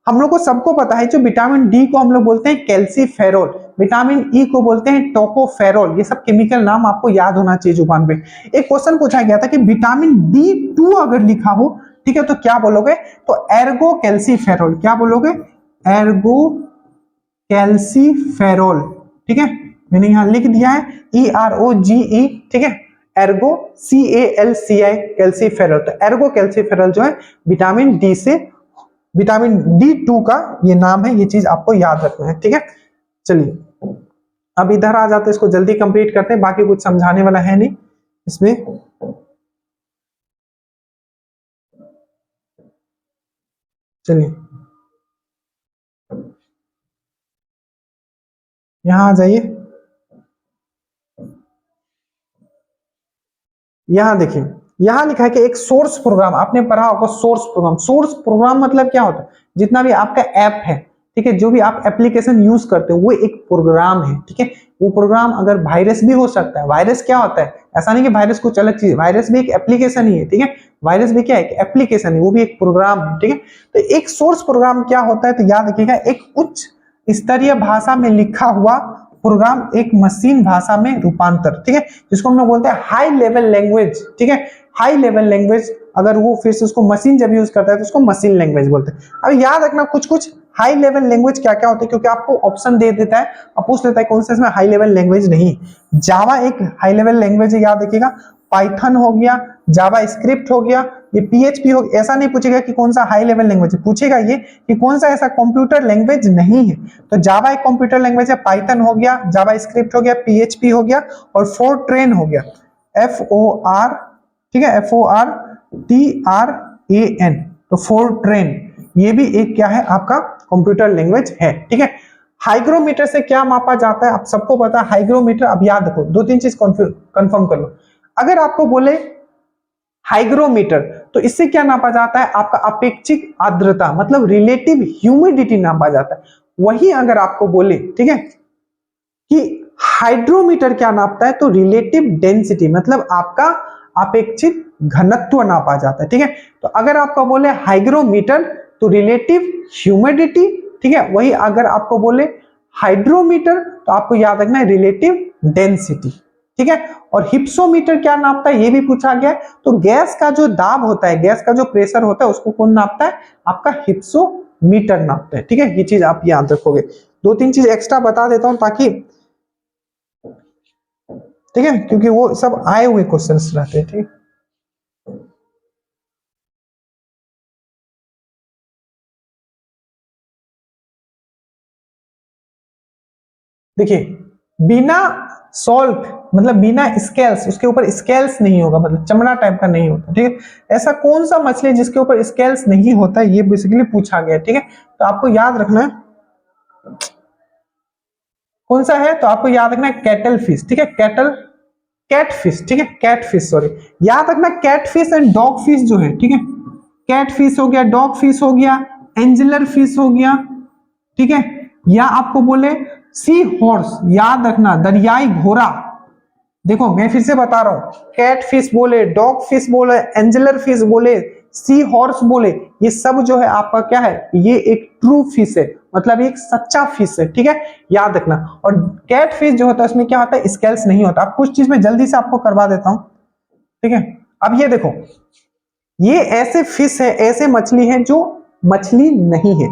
हम लोग को सबको पता है, जो विटामिन डी को हम लोग बोलते हैं कैल्सीफेरोल, विटामिन ई को बोलते हैं टोकोफेरोल। ये सब केमिकल नाम आपको याद होना चाहिए जुबान पे। एक क्वेश्चन पूछा गया था कि विटामिन D2 अगर लिखा हो, ठीक है, तो क्या बोलोगे? तो एर्गो कैल्सीफेरोल। क्या बोलोगे? एर्गो कैल्सीफेरोल, ठीक है, मैंने यहां लिख दिया है EROGE, ठीक है, एर्गो CALCI, कैल्सीफेरोल। तो एर्गो कैल्सीफेरोल जो है विटामिन डी से, विटामिन D2 का ये नाम है, ये चीज आपको याद रखना है, ठीक है। चलिए अब इधर आ जाते हैं, इसको जल्दी कंप्लीट करते हैं, बाकी कुछ समझाने वाला है नहीं इसमें। चलिए यहां आ जाइए, यहां देखिए, यहां लिखा है कि एक सोर्स प्रोग्राम, आपने पढ़ा होगा सोर्स प्रोग्राम। सोर्स प्रोग्राम मतलब क्या होता है? जितना भी आपका ऐप है, ठीक है, जो भी आप एप्लीकेशन यूज करते हो वो एक प्रोग्राम है, ठीक है। वो प्रोग्राम अगर वायरस भी हो सकता है। वायरस क्या होता है? ऐसा नहीं कि वायरस कुछ अलग चीज, वायरस भी एक एप्लीकेशन ही है, ठीक है। वायरस भी क्या है? एक एप्लीकेशन है, वो भी एक प्रोग्राम है, ठीक है। तो एक सोर्स प्रोग्राम क्या होता है? तो याद रखिएगा, एक उच्च स्तरीय भाषा में लिखा हुआ प्रोग्राम, एक मशीन भाषा में रूपांतर, ठीक है, जिसको हम लोग बोलते हैं हाई लेवल लैंग्वेज, ठीक है। हाई लेवल लैंग्वेज, अगर वो फिर से उसको मशीन जब यूज करता है तो उसको मशीन लैंग्वेज बोलते हैं। अब याद रखना कुछ कुछ हाई लेवल लैंग्वेज क्या क्या होते हैं, क्योंकि आपको ऑप्शन दे देता है और पूछ लेता है कौन सा इसमें हाई लेवल लैंग्वेज नहीं। जावा एक हाई लेवल लैंग्वेज है, याद रखिएगा। पाइथन हो गया, जावा स्क्रिप्ट हो गया, ये PHP हो गया। ऐसा नहीं पूछेगा कि कौन सा हाई लेवल लैंग्वेज है, पूछेगा ये कि कौन सा ऐसा कंप्यूटर लैंग्वेज नहीं है। तो जावा एक कंप्यूटर लैंग्वेज है, पाइथन हो गया, जावा स्क्रिप्ट हो गया, PHP हो गया, और फोरट्रेन हो गया, FOR, ठीक है, FORTRAN। तो फोरट्रेन ये भी एक क्या है? आपका कंप्यूटर लैंग्वेज है, ठीक है। हाइग्रोमीटर से क्या मापा जाता है? आप सबको पता है हाइग्रोमीटर। अब याद रखो, दो तीन चीज कंफर्म कर लो। अगर आपको बोले हाइग्रोमीटर, तो इससे क्या नापा जाता है? आपका अपेक्षित आर्द्रता, मतलब रिलेटिव ह्यूमिडिटी नापा जाता है। वही अगर आपको बोले, ठीक है, कि हाइड्रोमीटर क्या नापता है? तो रिलेटिव डेंसिटी, मतलब आपका अपेक्षित घनत्व नापा जाता है, ठीक है। तो अगर आपको बोले हाइग्रोमीटर तो रिलेटिव ह्यूमिडिटी, ठीक है। वही अगर आपको बोले हाइड्रोमीटर तो आपको याद रखना है रिलेटिव डेंसिटी, ठीक है। और हिप्सोमीटर क्या नापता है? ये भी पूछा गया है। तो गैस का जो दाब होता है, गैस का जो प्रेशर होता है, उसको कौन नापता है? आपका हिप्सोमीटर नापता है, ठीक है। ये चीज आप याद रखोगे। दो तीन चीज एक्स्ट्रा बता देता हूं ताकि, ठीक है, क्योंकि वो सब आए हुए क्वेश्चंस रहते हैं, ठीक। देखिए, बिना सॉल्ट, मतलब बिना स्केल्स, उसके ऊपर स्केल्स नहीं होगा, मतलब चमड़ा टाइप का नहीं होता, ठीक है। ऐसा कौन सा मछली जिसके ऊपर स्केल्स नहीं होता, ये बेसिकली पूछा गया, ठीक है। तो आपको याद रखना है कौन सा है, तो आपको याद रखना है कैटल फिश, ठीक है, कैटल, कैट फिश, ठीक है, कैट फिश, सॉरी। याद रखना cat fish and dog fish जो है, ठीक है, कैट फिश हो गया, डॉग फिश हो गया, एंजलर फिश हो गया, ठीक है। या आपको बोले सी हॉर्स, याद रखना दरियाई घोड़ा। देखो मैं फिर से बता रहा हूं, कैट फिश बोले, डॉग फिश बोले, एंजलर फिश बोले, सी हॉर्स बोले, ये सब जो है आपका क्या है? ये एक ट्रू फिश है, मतलब एक सच्चा फिश है, ठीक है, याद रखना। और कैट फिश जो होता है उसमें क्या होता है? स्केल्स नहीं होता। अब कुछ चीज में जल्दी से आपको करवा देता हूं, ठीक है। अब ये देखो, ये ऐसे फिश है, ऐसे मछली है जो मछली नहीं है।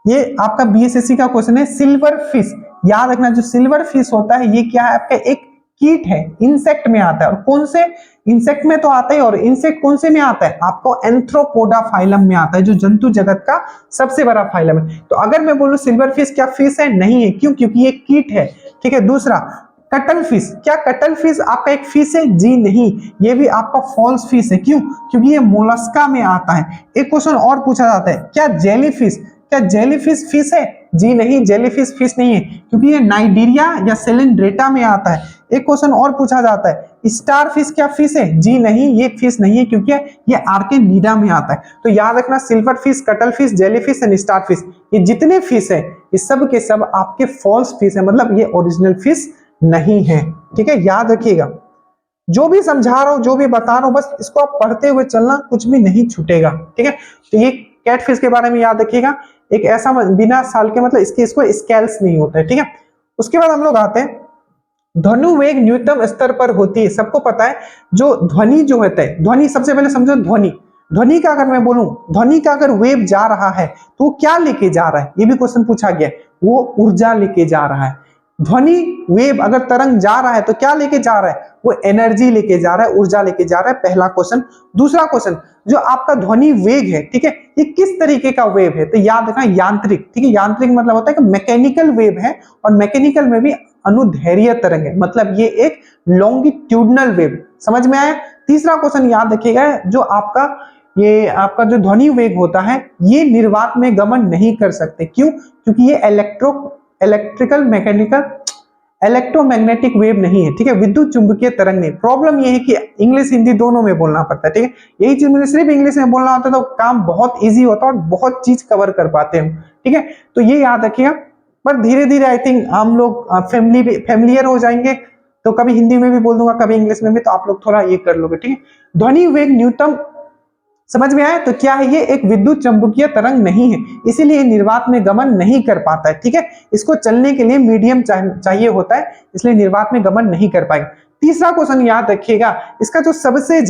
ये आपका BSSC का क्वेश्चन है, सिल्वर फिश। याद रखना जो सिल्वर फिश होता है ये क्या है? आपका एक कीट है, इंसेक्ट में आता है। और कौन से इंसेक्ट में तो आता है, और इंसेक्ट कौन से में आता है? आपको एंथ्रोपोडा फाइलम में आता है, जो जंतु जगत का सबसे बड़ा फाइलम है। तो अगर मैं बोलूं सिल्वर फिश क्या फिश है? नहीं है। क्यों? क्योंकि ये कीट है, ठीक है। दूसरा, कटल फिश, क्या कटल फिश आपका एक फिश है? जी नहीं, ये भी आपका फॉल्स फिश है। क्यों? क्योंकि ये मोलस्का में आता है। एक क्वेश्चन और पूछा जाता है, क्या जेलीफिश, क्या जेलीफिश फिश है? जी नहीं, जेलीफिश फिश नहीं है, क्योंकि ये नाइजीरिया या सेलेंड्रेटा में आता है। एक क्वेश्चन और पूछा जाता है, स्टार फिश क्या फिश है? जी नहीं, ये फिश नहीं है, क्योंकि ये आर्केनीडा में आता है। तो याद रखना, silver fish, cuttle fish, jellyfish and star fish, ये जितने फिश है ये सब के सब आपके फॉल्स फिश है, मतलब ये ओरिजिनल फिश नहीं है। ठीक है, याद रखिएगा। जो भी समझा रहा हूं, जो भी बता रहा हूं, बस इसको आप पढ़ते हुए चलना, कुछ भी नहीं छूटेगा। ठीक है, तो ये कैटफिश के बारे में याद रखिएगा, एक ऐसा बिना साल के, मतलब इसको स्केल्स नहीं होता है। ठीक है, उसके बाद हम लोग आते हैं, ध्वनि वेग न्यूनतम स्तर पर होती है। सबको पता है जो ध्वनि जो होता है, ध्वनि सबसे पहले समझो, ध्वनि, ध्वनि का अगर मैं बोलूं, ध्वनि का अगर वेव जा रहा है तो वो क्या लेके जा रहा है? ये भी क्वेश्चन पूछा गया, वो ऊर्जा लेके जा रहा है। ध्वनि वेव अगर तरंग जा रहा है तो क्या लेके जा रहा है? वो एनर्जी लेके जा रहा है, ऊर्जा लेके जा रहा है। पहला क्वेश्चन। दूसरा क्वेश्चन, जो आपका ध्वनि वेग है, ठीक है, ये किस तरीके का वेव है? तो याद रखना, यांत्रिक। ठीक है, यांत्रिक मतलब होता है कि मैकेनिकल वेव है, और मैकेनिकल में भी अनुदैर्ध्य तरंग है, मतलब ये एक लॉन्गिट्यूडनल वेव। समझ में आया? तीसरा क्वेश्चन याद रखिएगा, जो आपका जो ध्वनि वेग होता है, ये निर्वात में गमन नहीं कर सकते। क्यों? क्योंकि ये इलेक्ट्रोमैग्नेटिक वेव नहीं है। ठीक है, विद्युत चुंबकीय तरंग नहीं। प्रॉब्लम ये है कि इंग्लिश हिंदी दोनों में बोलना पड़ता है। ठीक है, यही चीज मुझे सिर्फ इंग्लिश में बोलना होता है तो काम बहुत इजी होता है और बहुत चीज कवर कर पाते हैं। ठीक है, तो ये याद रखिएगा। पर धीरे धीरे आई थिंक हम लोग फैमिलियर हो जाएंगे, तो कभी हिंदी में भी बोल दूंगा, कभी इंग्लिश में भी, तो आप लोग थोड़ा ये कर लोगे। ठीक है, ध्वनि वेग न्यूनतम, समझ में आया? तो क्या है, ये एक विद्युत चुंबकीय तरंग नहीं है, इसीलिए निर्वात में गमन नहीं कर पाता है। ठीक है, इसको चलने के लिए मीडियम चाहिए होता है, इसलिए निर्वात में गमन नहीं कर पाएगा। तीसरा क्वेश्चन याद रखिएगा, इसका जो सबसे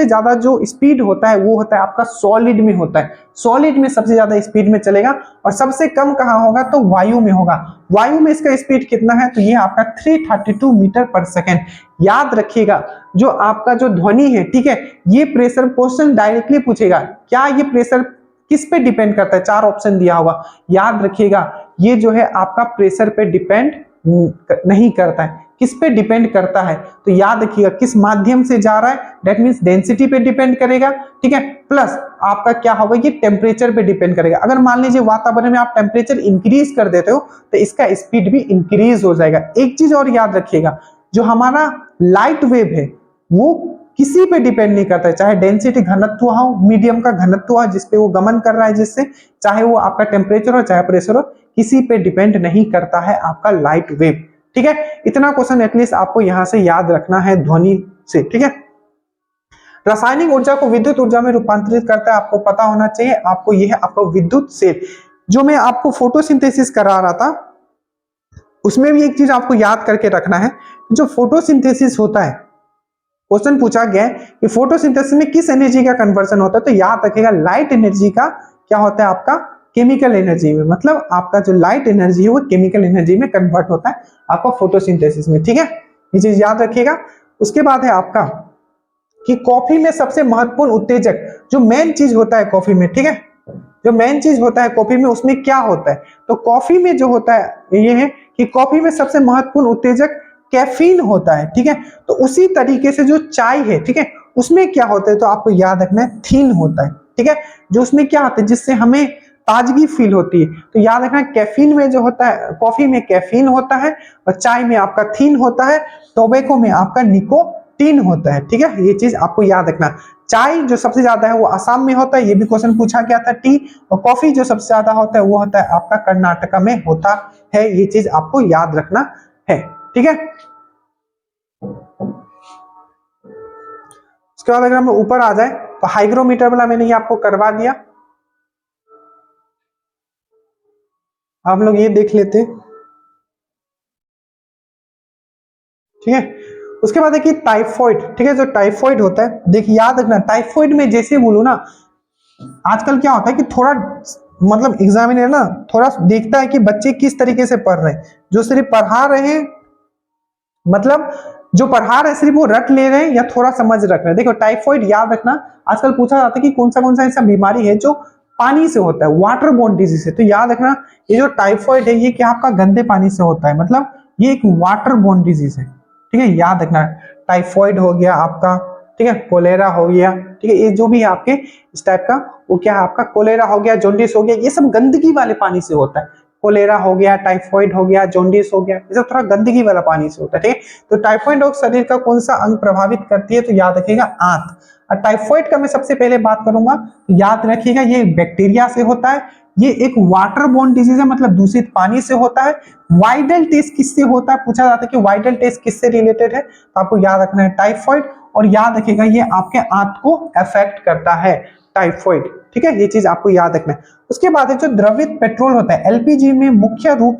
ज्यादा जो स्पीड होता है वो होता है आपका सॉलिड में होता है। सॉलिड में सबसे ज्यादा स्पीड में चलेगा, और सबसे कम कहां होगा? तो वायु में होगा। वायु में इसका स्पीड कितना है? तो ये आपका 332 मीटर पर सेकेंड। याद रखिएगा, जो आपका जो ध्वनि है, ठीक है, ये प्रेशर क्वेश्चन डायरेक्टली पूछेगा, क्या ये प्रेशर किस पे डिपेंड करता है? 4 ऑप्शन दिया होगा। याद रखिएगा, ये जो है आपका प्रेशर पे डिपेंड नहीं करता है। किस पे डिपेंड करता है? तो याद रखिएगा, किस माध्यम से जा रहा है, दैट मींस डेंसिटी पे डिपेंड करेगा। ठीक है, प्लस आपका क्या होगा, ये टेम्परेचर पे डिपेंड करेगा। अगर मान लीजिए वातावरण में आप टेम्परेचर इंक्रीज कर देते हो तो इसका स्पीड भी इंक्रीज हो जाएगा। एक चीज और याद रखिएगा, जो हमारा लाइट वेव है वो किसी पे डिपेंड नहीं करता है, चाहे डेंसिटी घनत्व हो, मीडियम का घनत्व हो जिसपे वो गमन कर रहा है, जिससे चाहे वो आपका टेम्परेचर हो चाहे प्रेशर हो, किसी पे डिपेंड नहीं करता है आपका लाइट वेव। ठीक है, इतना क्वेश्चन एटलीस्ट आपको यहां से याद रखना है ध्वनि से। ठीक है, रासायनिक ऊर्जा को विद्युत ऊर्जा में रूपांतरित करता है, आपको पता होना चाहिए। आपको यह है आपका विद्युत सेल। जो मैं आपको फोटोसिंथेसिस करा रहा था, उसमें भी एक चीज आपको याद करके रखना है, जो फोटोसिंथेसिस होता है, क्वेश्चन पूछा गया है कि फोटोसिंथेसिस में किस एनर्जी का कन्वर्जन होता है? तो याद रखिएगा, लाइट एनर्जी का क्या होता है आपका? केमिकल एनर्जी में, मतलब आपका जो लाइट एनर्जी है वो केमिकल एनर्जी में कन्वर्ट होता है आपका फोटोसिंथेसिस में। ठीक है, ये चीज याद रखिएगा। उसके बाद है आपका कि कॉफी में सबसे महत्वपूर्ण उत्तेजक, जो मेन चीज होता है कॉफी में, ठीक है, जो मेन चीज होता है कॉफी में, उसमें क्या होता है? तो कॉफी में जो होता है ये है कि कॉफी में सबसे महत्वपूर्ण उत्तेजक कैफीन होता है। ठीक है, तो उसी तरीके से जो चाय है, ठीक है, उसमें क्या होता है? तो आपको याद रखना है, थीन होता है। ठीक है, जो उसमें क्या होता है जिससे हमें ताजगी फील होती है, तो याद रखना, कैफीन में जो होता है, कॉफी में कैफीन होता है, और चाय में आपका थीन होता है, टोबैको में आपका निकोटीन होता है। ठीक है, ये चीज आपको याद रखना। चाय जो सबसे ज्यादा है वो असम में होता है, ये भी क्वेश्चन पूछा गया था, टी। और कॉफी जो सबसे ज्यादा होता है वो होता है आपका कर्नाटका में होता है। ये चीज आपको याद रखना है। ठीक है, उसके बाद अगर हम ऊपर आ जाए तो हाइग्रोमीटर वाला मैंने ये आपको करवा दिया, आप लोग ये देख लेते। ठीक है, उसके बाद देखिए टाइफॉइड। ठीक है, जो टाइफॉइड होता है, देखिए याद रखना, टाइफॉइड में जैसे बोलूं ना, आजकल क्या होता है कि थोड़ा मतलब एग्जामिनर ना थोड़ा देखता है कि बच्चे किस तरीके से पढ़ रहे हैं। जो सिर्फ पढ़ा रहे हैं, मतलब जो पढ़ा रहे सिर्फ वो रट ले रहे हैं या थोड़ा समझ रख रहे हैं। देखो टाइफॉइड याद रखना, आजकल पूछा जाता है कि कौन सा ऐसा बीमारी है जो पानी से होता है, वाटर बोर्न डिजीज है। तो याद रखना, ये जो टाइफॉइड है ये क्या आपका गंदे पानी से होता है, मतलब ये एक वाटर बोर्न डिजीज है, ठीक है, याद रखना। टाइफॉइड हो गया आपका, ठीक है, कोलेरा हो गया, ठीक है, ये जो भी है आपके इस टाइप का, वो क्या है आपका, कोलेरा हो गया, जॉन्डिस हो गया, ये सब गंदगी वाले पानी से होता है। कोलेरा हो गया, टाइफॉइड हो गया, जॉन्डिस हो गया, ये सब थोड़ा गंदगी वाला पानी से होता है, ठीक है। तो टाइफॉइड रोग शरीर का कौन सा अंग प्रभावित करती है, तो याद रखिएगा आंत। और टाइफॉइड का मैं सबसे पहले बात करूंगा, याद रखिएगा ये बैक्टीरिया से होता है, ये एक वाटर बोर्न डिजीज है, मतलब दूषित पानी से होता है। वाइडल टेस्ट किससे होता है, पूछा जाता है कि वाइडल टेस्ट किससे रिलेटेड है, तो आपको याद रखना है टाइफॉइड। और याद रखिएगा ये आपके आंत को अफेक्ट करता है टाइफॉइड, ठीक है, ये चीज आपको याद रखना है। उसके बाद है जो द्रवित पेट्रोल होता है एलपीजी में मुख्य रूप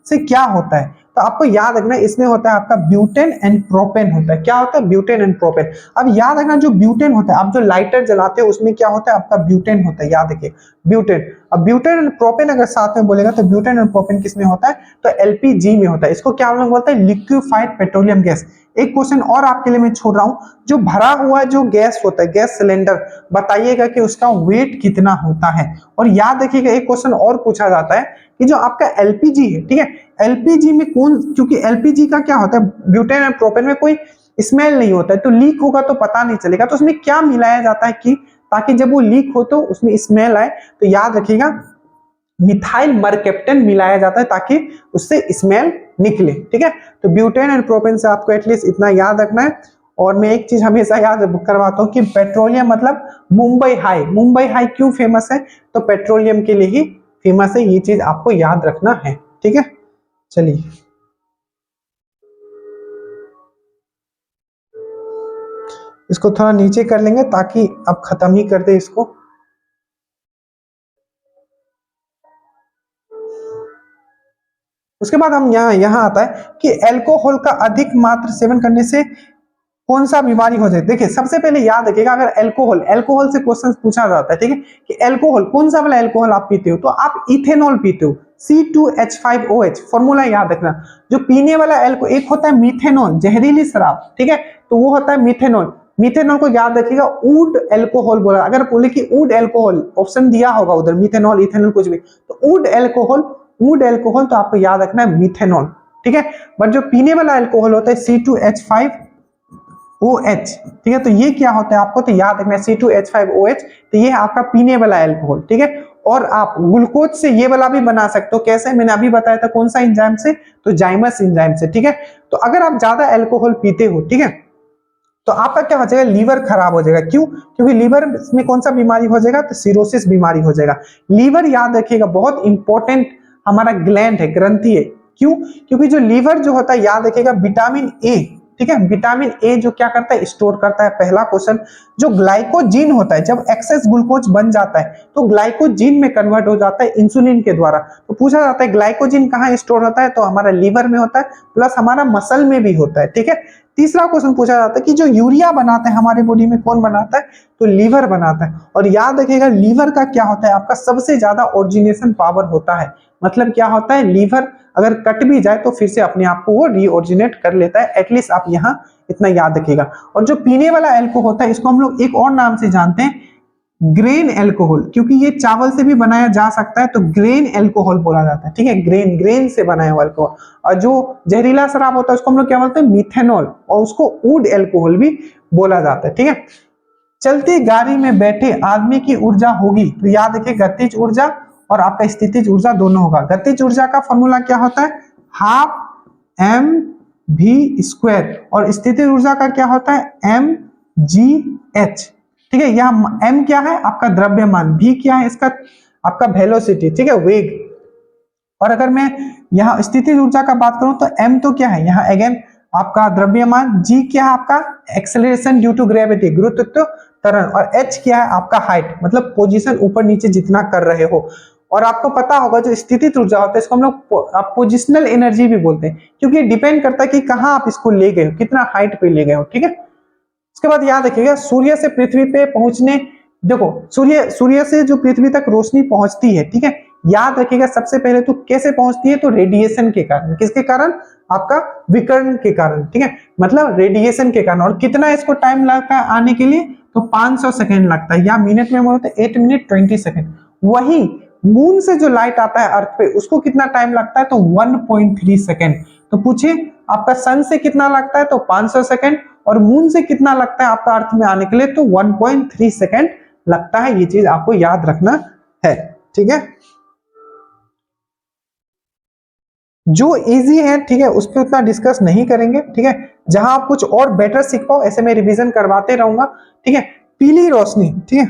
से क्या होता है, तो आपको याद रखना है इसमें होता है आपका ब्यूटेन एंड प्रोपेन होता है। क्या होता है, ब्यूटेन एंड प्रोपेन। अब याद रखना जो ब्यूटेन होता है, आप जो लाइटर जलाते हो उसमें क्या होता है आपका ब्यूटेन होता है, याद रखिए ब्यूटेन। अब ब्यूटेन एंड प्रोपेन अगर साथ में बोलेगा तो ब्यूटेन एंड प्रोपेन किस में होता है, तो एलपीजी में होता है। इसको क्या हम लोग बोलते हैं, लिक्विफाइड पेट्रोलियम गैस। एक क्वेश्चन और आपके लिए मैं छोड़ रहा हूं, जो भरा हुआ जो गैस होता है, गैस सिलेंडर, बताइएगा कि उसका वेट कितना होता है। और याद रखिएगा एक क्वेश्चन और पूछा जाता है कि जो आपका एलपीजी है, ठीक है, एलपीजी में कौन, क्योंकि एलपीजी का क्या होता है, ब्यूटेन और प्रोपेन में कोई स्मेल नहीं होता है, तो लीक होगा तो पता नहीं चलेगा, तो उसमें क्या मिलाया जाता है कि ताकि जब वो लीक हो तो उसमें स्मेल आए, तो याद रखिएगा मिथाइल मरकेप्टन मिलाया जाता है ताकि उससे स्मेल निकले, ठीक है। तो ब्यूटेन एंड प्रोपेन से आपको एटलीस्ट इतना याद रखना है। और मैं एक चीज हमेशा याद करवाता हूँ कि पेट्रोलियम मतलब मुंबई हाई। मुंबई हाई क्यों फेमस है, तो पेट्रोलियम के लिए ही फेमस है, ये चीज आपको याद रखना है, ठीक है। चलिए इसको थोड़ा नीचे कर लेंगे ताकि अब खत्म ही कर दे इसको। उसके बाद हम यहाँ आता है कि अल्कोहल का अधिक मात्रा सेवन करने से कौन सा बीमारी हो जाए। देखिए सबसे पहले याद रखिएगा, अगर अल्कोहल, अल्कोहल से क्वेश्चन पूछा जाता है, ठीक है, कि अल्कोहल कौन सा वाला अल्कोहल आप पीते हो, तो आप इथेनॉल पीते हो, C2H5OH, फॉर्मूला याद रखना। जो पीने वाला अल्कोहल, एक होता है मिथेनॉल, जहरीली शराब, ठीक है, तो वो होता है मिथेनॉल। मिथेनॉल को याद रखिएगा वुड अल्कोहल बोला, अगर बोले कि वुड अल्कोहल, ऑप्शन दिया होगा उधर मिथेनॉल इथेनॉल कुछ भी, तो वुड अल्कोहल, वुड अल्कोहल, तो आपको याद रखना है मिथेनॉल, ठीक है। बट जो पीने वाला अल्कोहल होता है C2H5OH, ठीक है, तो ये क्या होता है आपको तो याद रखना है C2H5OH, तो ये आपका पीने वाला अल्कोहल, ठीक है। और आप ग्लूकोज से ये वाला भी बना सकते हो, कैसे, मैंने अभी बताया था कौन सा एंजाइम से, तो जाइमस एंजाइम से, ठीक है। तो अगर आप ज्यादा अल्कोहल पीते हो, ठीक है, तो आपका क्या हो जाएगा, लीवर खराब हो जाएगा। क्यों, क्योंकि लीवर में कौन सा बीमारी हो जाएगा, तो सिरोसिस बीमारी हो जाएगा। लीवर याद रखिएगा बहुत इंपॉर्टेंट हमारा ग्लैंड है, ग्रंथि है। क्यों, क्योंकि जो लीवर जो होता है याद रखिएगा विटामिन ए, ठीक है, विटामिन ए जो क्या करता है, स्टोर करता है। पहला क्वेश्चन, जो ग्लाइकोजीन होता है, जब एक्सेस ग्लूकोज बन जाता है तो ग्लाइकोजीन में कन्वर्ट हो जाता है इंसुलिन के द्वारा। तो पूछा जाता है ग्लाइकोजीन कहाँ स्टोर होता है, तो हमारा लीवर में होता है, प्लस हमारा मसल में भी होता है, ठीक है। तीसरा क्वेश्चन पूछा जाता है कि जो यूरिया बनाता है हमारे बॉडी में, कौन बनाता है, तो लीवर बनाता है। और याद रखिएगा लीवर का क्या होता है, आपका सबसे ज्यादा ओरिजिनेशन पावर होता है। मतलब क्या होता है, लीवर अगर कट भी जाए तो फिर से अपने आप को वो रीओरिजिनेट कर लेता है। एटलीस्ट आप यहाँ इतना याद रखिएगा। और जो पीने वाला अल्कोहल होता है, इसको हम लोग एक और नाम से जानते हैं, ग्रेन अल्कोहल, क्योंकि ये चावल से भी बनाया जा सकता है, तो ग्रेन अल्कोहल बोला जाता है, ठीक है, ग्रेन, ग्रेन से बनाया हुआ अल्कोहल। और जो जहरीला शराब होता है उसको हम लोग क्या बोलते हैं, मिथेनॉल, और उसको वुड अल्कोहल भी बोला जाता है, ठीक है। चलती गाड़ी में बैठे आदमी की ऊर्जा होगी, तो याद रखिए गतिज ऊर्जा और आपका स्थितिज ऊर्जा दोनों होगा। गतिज ऊर्जा का फॉर्मूला क्या होता है, हाफ mv², और स्थितिज ऊर्जा का क्या होता है, mgh, ठीक है। यहाँ m क्या है आपका द्रव्यमान, v क्या है इसका आपका वेलोसिटी, ठीक है, वेग। और अगर मैं यहाँ स्थितिज ऊर्जा का बात करूं तो m तो क्या है, यहाँ अगेन आपका द्रव्यमान, g क्या है आपका एक्सेलरेशन ड्यू टू ग्रेविटी, गुरुत्व त्वरण, और h क्या है आपका हाइट, मतलब पोजीशन ऊपर नीचे जितना कर रहे हो। और आपको पता होगा जो स्थितिज ऊर्जा होता है इसको हम लोग पोजिशनल एनर्जी भी बोलते हैं, क्योंकि डिपेंड करता है कि कहाँ आप इसको ले गए हो, कितना हाइट पे ले गए हो, ठीक है। उसके बाद याद रखिएगा सूर्य से पृथ्वी पे पहुंचने, देखो सूर्य से जो पृथ्वी तक रोशनी पहुंचती है, ठीक है, याद रखिएगा सबसे पहले तो कैसे पहुंचती है, तो रेडिएशन के कारण। किसके कारण, आपका विकिरण के कारण, ठीक है, मतलब रेडिएशन के कारण। और कितना इसको टाइम लगता है आने के लिए, तो 500 सेकेंड लगता है, या मिनट में बोलते हैं 8 मिनट 20 सेकेंड। वही मून से जो लाइट आता है अर्थ पे, उसको कितना टाइम लगता है, तो 1.3 सेकेंड। तो पूछिए आपका सन से कितना लगता है, तो 500 सेकंड, और मून से कितना लगता है आपका अर्थ में आने के लिए, तो 1.3 सेकंड लगता है। ये चीज आपको याद रखना है, ठीक है। जो इजी है, ठीक है, उस पर उतना डिस्कस नहीं करेंगे, ठीक है। जहां आप कुछ और बेटर सीख पाओ ऐसे मैं रिवीजन करवाते रहूंगा, ठीक है। पीली रोशनी, ठीक है,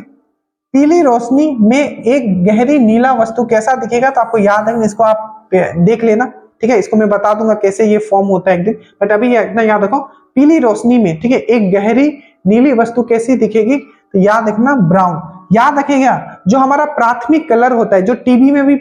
पीली रोशनी में एक गहरी नीला वस्तु कैसा दिखेगा, तो आपको याद है, इसको आप देख लेना, ठीक है। इसको मैं बता दूंगा कैसे ये फॉर्म होता है एक दिन, बट अभी इतना याद रखो, पीली रोशनी में, ठीक है, एक गहरी नीली वस्तु कैसी दिखेगी, तो याद रखना ब्राउन। याद रखिएगा जो हमारा प्राथमिक कलर होता है, जो टीवी में भी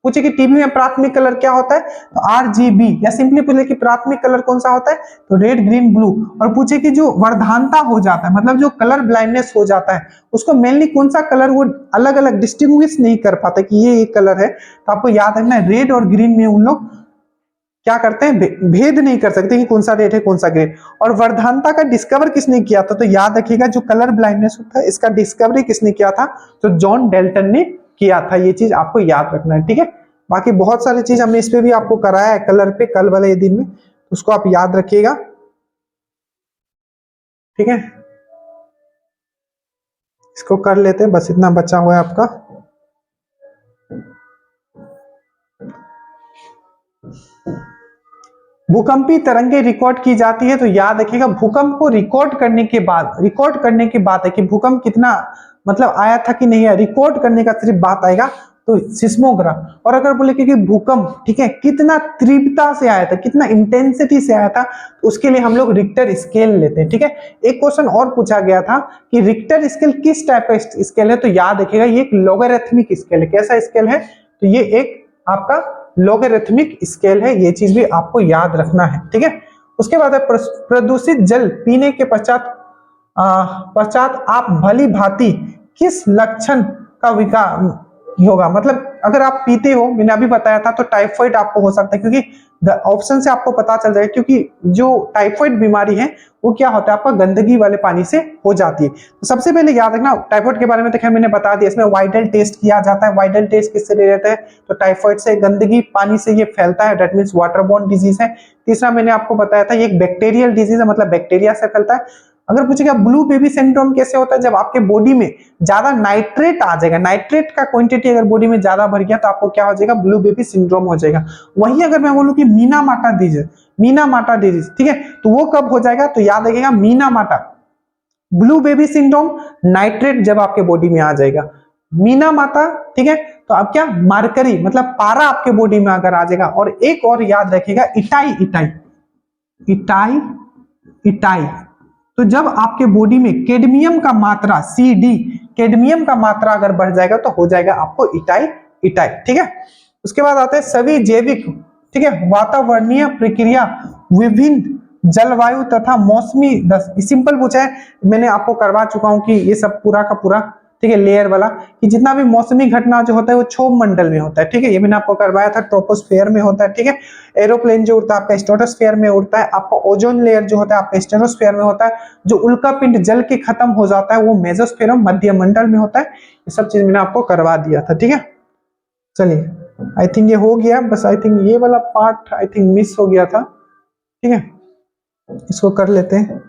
पूछे कि टीवी में प्राथमिक कलर क्या होता है, तो आरजीबी, या सिंपली पूछे कि प्राथमिक कलर कौन सा होता है, तो रेड ग्रीन ब्लू। और पूछे कि जो वर्धानता हो जाता है, मतलब जो कलर ब्लाइंडनेस हो जाता है, उसको मेनली कौन सा कलर वो अलग अलग डिस्टिंग्विश नहीं कर पाता कि ये एक कलर है, तो आपको याद रखना है रेड और ग्रीन में उन लोग क्या करते हैं, भेद नहीं कर सकते कि कौन सा रेड है कौन सा ग्रीन। और वर्धानता का डिस्कवर किसने किया था, तो याद रखिएगा जो कलर ब्लाइंडनेस होता है इसका डिस्कवरी किसने किया था, तो जॉन डेल्टन ने किया था। ये चीज आपको याद रखना है, ठीक है। बाकी बहुत सारी चीज हमने इस पे भी आपको कराया है कलर पे कल वाले दिन में, उसको आप याद रखिएगा, ठीक है। इसको कर लेते हैं, बस इतना बचा हुआ है आपका। भूकंपी तरंगे रिकॉर्ड की जाती है, तो याद रखिएगा भूकंप को रिकॉर्ड करने के बाद है कि भूकंप कितना मतलब आया था कि नहीं आया, रिकॉर्ड करने का सिर्फ बात आएगा तो सिस्मोग्राफ। और अगर बोले कि भूकंप, ठीक है, कितना तीव्रता से आया था, कितना इंटेंसिटी से आया था, तो उसके लिए हम लोग रिक्टर स्केल लेते हैं, ठीक है। एक क्वेश्चन और पूछा गया था कि रिक्टर स्केल किस टाइप का स्केल है, तो याद रखिएगा ये एक लॉगरिथमिक स्केल है। कैसा स्केल है, तो ये एक आपका लॉगरिथमिक स्केल है, ये चीज भी आपको याद रखना है, ठीक है। उसके बाद है प्रदूषित जल पीने के पश्चात आप भली भांति किस लक्षण का विकास होगा, मतलब अगर आप पीते हो, मैंने अभी बताया था, तो टाइफाइड आपको हो सकता है, क्योंकि ऑप्शन से आपको पता चल जाएगा, क्योंकि जो टाइफाइड बीमारी है वो क्या होता है आपका गंदगी वाले पानी से हो जाती है। तो सबसे पहले याद रखना टाइफाइड के बारे में, तो खैर मैंने बता दिया, इसमें वाइडल टेस्ट किया जाता है। वाइडल टेस्ट किससे रिलेटेड है, तो टाइफाइड से, गंदगी पानी से ये फैलता है, दैट मींस वाटरबोर्न डिजीज है। तीसरा मैंने आपको बताया था ये एक बैक्टीरियल डिजीज है, मतलब बैक्टीरिया से फैलता है। अगर पूछेगा ब्लू बेबी सिंड्रोम कैसे होता है, जब आपके बॉडी में ज्यादा नाइट्रेट आ जाएगा, नाइट्रेट का क्वांटिटी अगर बॉडी में ज्यादा बढ़ गया तो आपको क्या हो जाएगा, ब्लू बेबी सिंड्रोम हो जाएगा। वही अगर मैं बोलूं कि मीना माटा डिजीज, ठीक है, तो वो कब हो जाएगा, तो याद रखिएगा मीना माटा ब्लू बेबी सिंड्रोम, नाइट्रेट जब आपके बॉडी में आ जाएगा, मीना माता, ठीक है, तो आप क्या मार्करी मतलब पारा आपके बॉडी में अगर आ जाएगा। और एक और याद रखिएगा इटाई इटाई इटाई इटाई, तो जब आपके बॉडी में कैडमियम का मात्रा CD, कैडमियम का मात्रा अगर बढ़ जाएगा तो हो जाएगा आपको इटाई इटाई, ठीक है। उसके बाद आते हैं सभी जैविक, ठीक है, वातावरणीय प्रक्रिया विभिन्न जलवायु तथा मौसमी सिंपल पूछा है, मैंने आपको करवा चुका हूं कि ये सब पूरा का पूरा, ठीक है, लेयर वाला, कि जितना भी मौसमी घटना जो होता है वो क्षोभ मंडल में होता है, ठीक है, ये मैंने आपको करवाया था, ट्रोपोस्फेयर में होता है, ठीक है। एरोप्लेन जो उड़ता है आपका स्ट्रेटोस्फेयर में उड़ता है, आपका ओजोन लेयर जो होता है आपका स्टेनोस्फेयर में होता है, जो उल्का पिंड जल के खत्म हो जाता है वो मेसोस्फेयर मध्य मंडल में होता है। ये सब चीज मैंने आपको करवा दिया था, ठीक है। चलिए आई थिंक ये हो गया, बस आई थिंक ये वाला पार्ट आई थिंक मिस हो गया था, ठीक है, इसको कर लेते हैं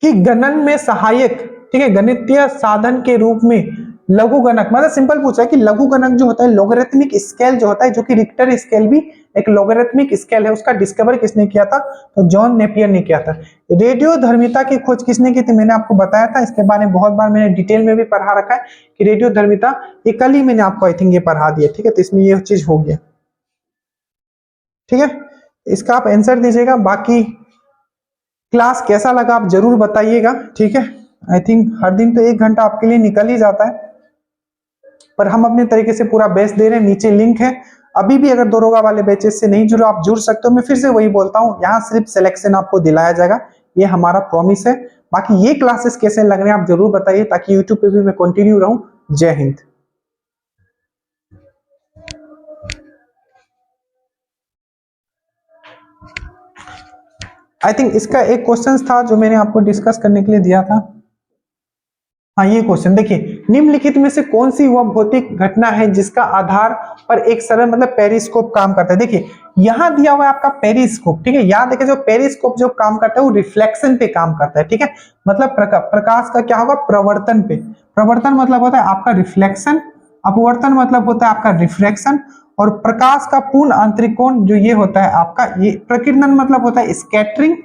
कि गणन में सहायक, ठीक है, गणितीय साधन के रूप में लघु गणक, मतलब सिंपल पूछा है कि लघु गणक जो होता है लॉगरिथमिक स्केल जो होता है, जो कि रिक्टर स्केल भी एक लॉगरिथमिक स्केल है, उसका डिस्कवर किसने किया था, तो जॉन नेपियर ने किया था। रेडियोधर्मिता की खोज किसने की थी, मैंने आपको बताया था, इसके बारे में बहुत बार मैंने डिटेल में भी पढ़ा रखा है कि रेडियोधर्मिता, ये कल ही मैंने आपको आई थिंक ये पढ़ा दिया, ठीक है, तो इसमें ये चीज हो गया, ठीक है। इसका आप आंसर दीजिएगा, बाकी क्लास कैसा लगा आप जरूर बताइएगा, ठीक है। आई थिंक हर दिन तो 1 घंटा आपके लिए निकल ही जाता है, पर हम अपने तरीके से पूरा बेस्ट दे रहे हैं। नीचे लिंक है, अभी भी अगर दरोगा वाले बैचेस से नहीं जुड़े आप जुड़ सकते हो। मैं फिर से वही बोलता हूँ, यहाँ सिर्फ सिलेक्शन आपको दिलाया जाएगा, ये हमारा प्रॉमिस है। बाकी ये क्लासेस कैसे लग रहे हैं आप जरूर बताइए, ताकि यूट्यूब पे भी मैं कंटिन्यू रहूं। जय हिंद। आई थिंक इसका एक क्वेश्चन था जो मैंने आपको डिस्कस करने के लिए दिया था। हाँ, ये क्वेश्चन देखिए, निम्नलिखित में से कौन सी वह भौतिक घटना है जिसका आधार पर एक सरल मतलब पेरिस्कोप काम करता है। देखिए यहाँ दिया हुआ है आपका पेरिस्कोप, ठीक है। याद रखिए जो पेरिस्कोप जो काम करता है वो रिफ्लेक्शन पे काम करता है, ठीक है। मतलब प्रकाश का क्या होगा, प्रवर्तन पे। प्रवर्तन मतलब होता है आपका रिफ्लेक्शन, अपवर्तन मतलब होता है आपका रिफ्रैक्शन, और प्रकाश का पूर्ण आंतरिक कोण जो ये होता है आपका, ये प्रकीर्णन मतलब होता है स्कैटरिंग,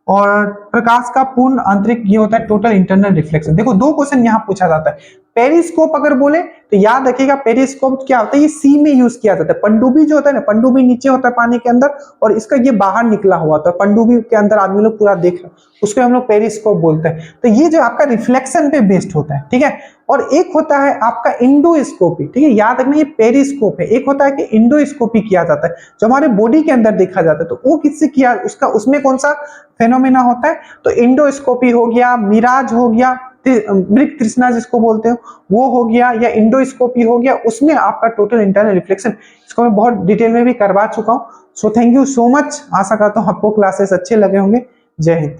और प्रकाश का पूर्ण आंतरिक ये होता है टोटल इंटरनल रिफ्लेक्शन। देखो दो क्वेश्चन यहाँ पूछा जाता है। पेरिस्कोप अगर बोले तो याद रखिएगा पेरिस्कोप क्या होता है, ये सी में यूज किया जाता है। पनडुब्बी जो होता है ना, पनडुब्बी नीचे होता है पानी के अंदर और इसका ये बाहर निकला हुआ होता है, पनडुब्बी के अंदर आदमी लोग पूरा देख रहे हैं, उसको हम लोग पेरिस्कोप बोलते हैं। तो ये जो आपका रिफ्लेक्शन पे बेस्ड होता है, ठीक है। और एक होता है आपका इंडोस्कोपी, ठीक है। याद रखना ये पेरिस्कोप है। एक होता है कि इंडोस्कोपी किया जाता है जो हमारे बॉडी के अंदर देखा जाता है, तो वो किससे किया, उसका उसमें कौन सा फेनोमेना होता है, तो इंडोस्कोपी हो गया, मिराज हो गया, मृग तृष्णा जिसको बोलते हो वो हो गया, या इंडोस्कोपी हो गया, उसमें आपका टोटल इंटरनल रिफ्लेक्शन, इसको मैं बहुत डिटेल में भी करवा चुका हूं। So thank you so much. आशा करता हूं आपको क्लासेस अच्छे लगे होंगे। जय हिंद।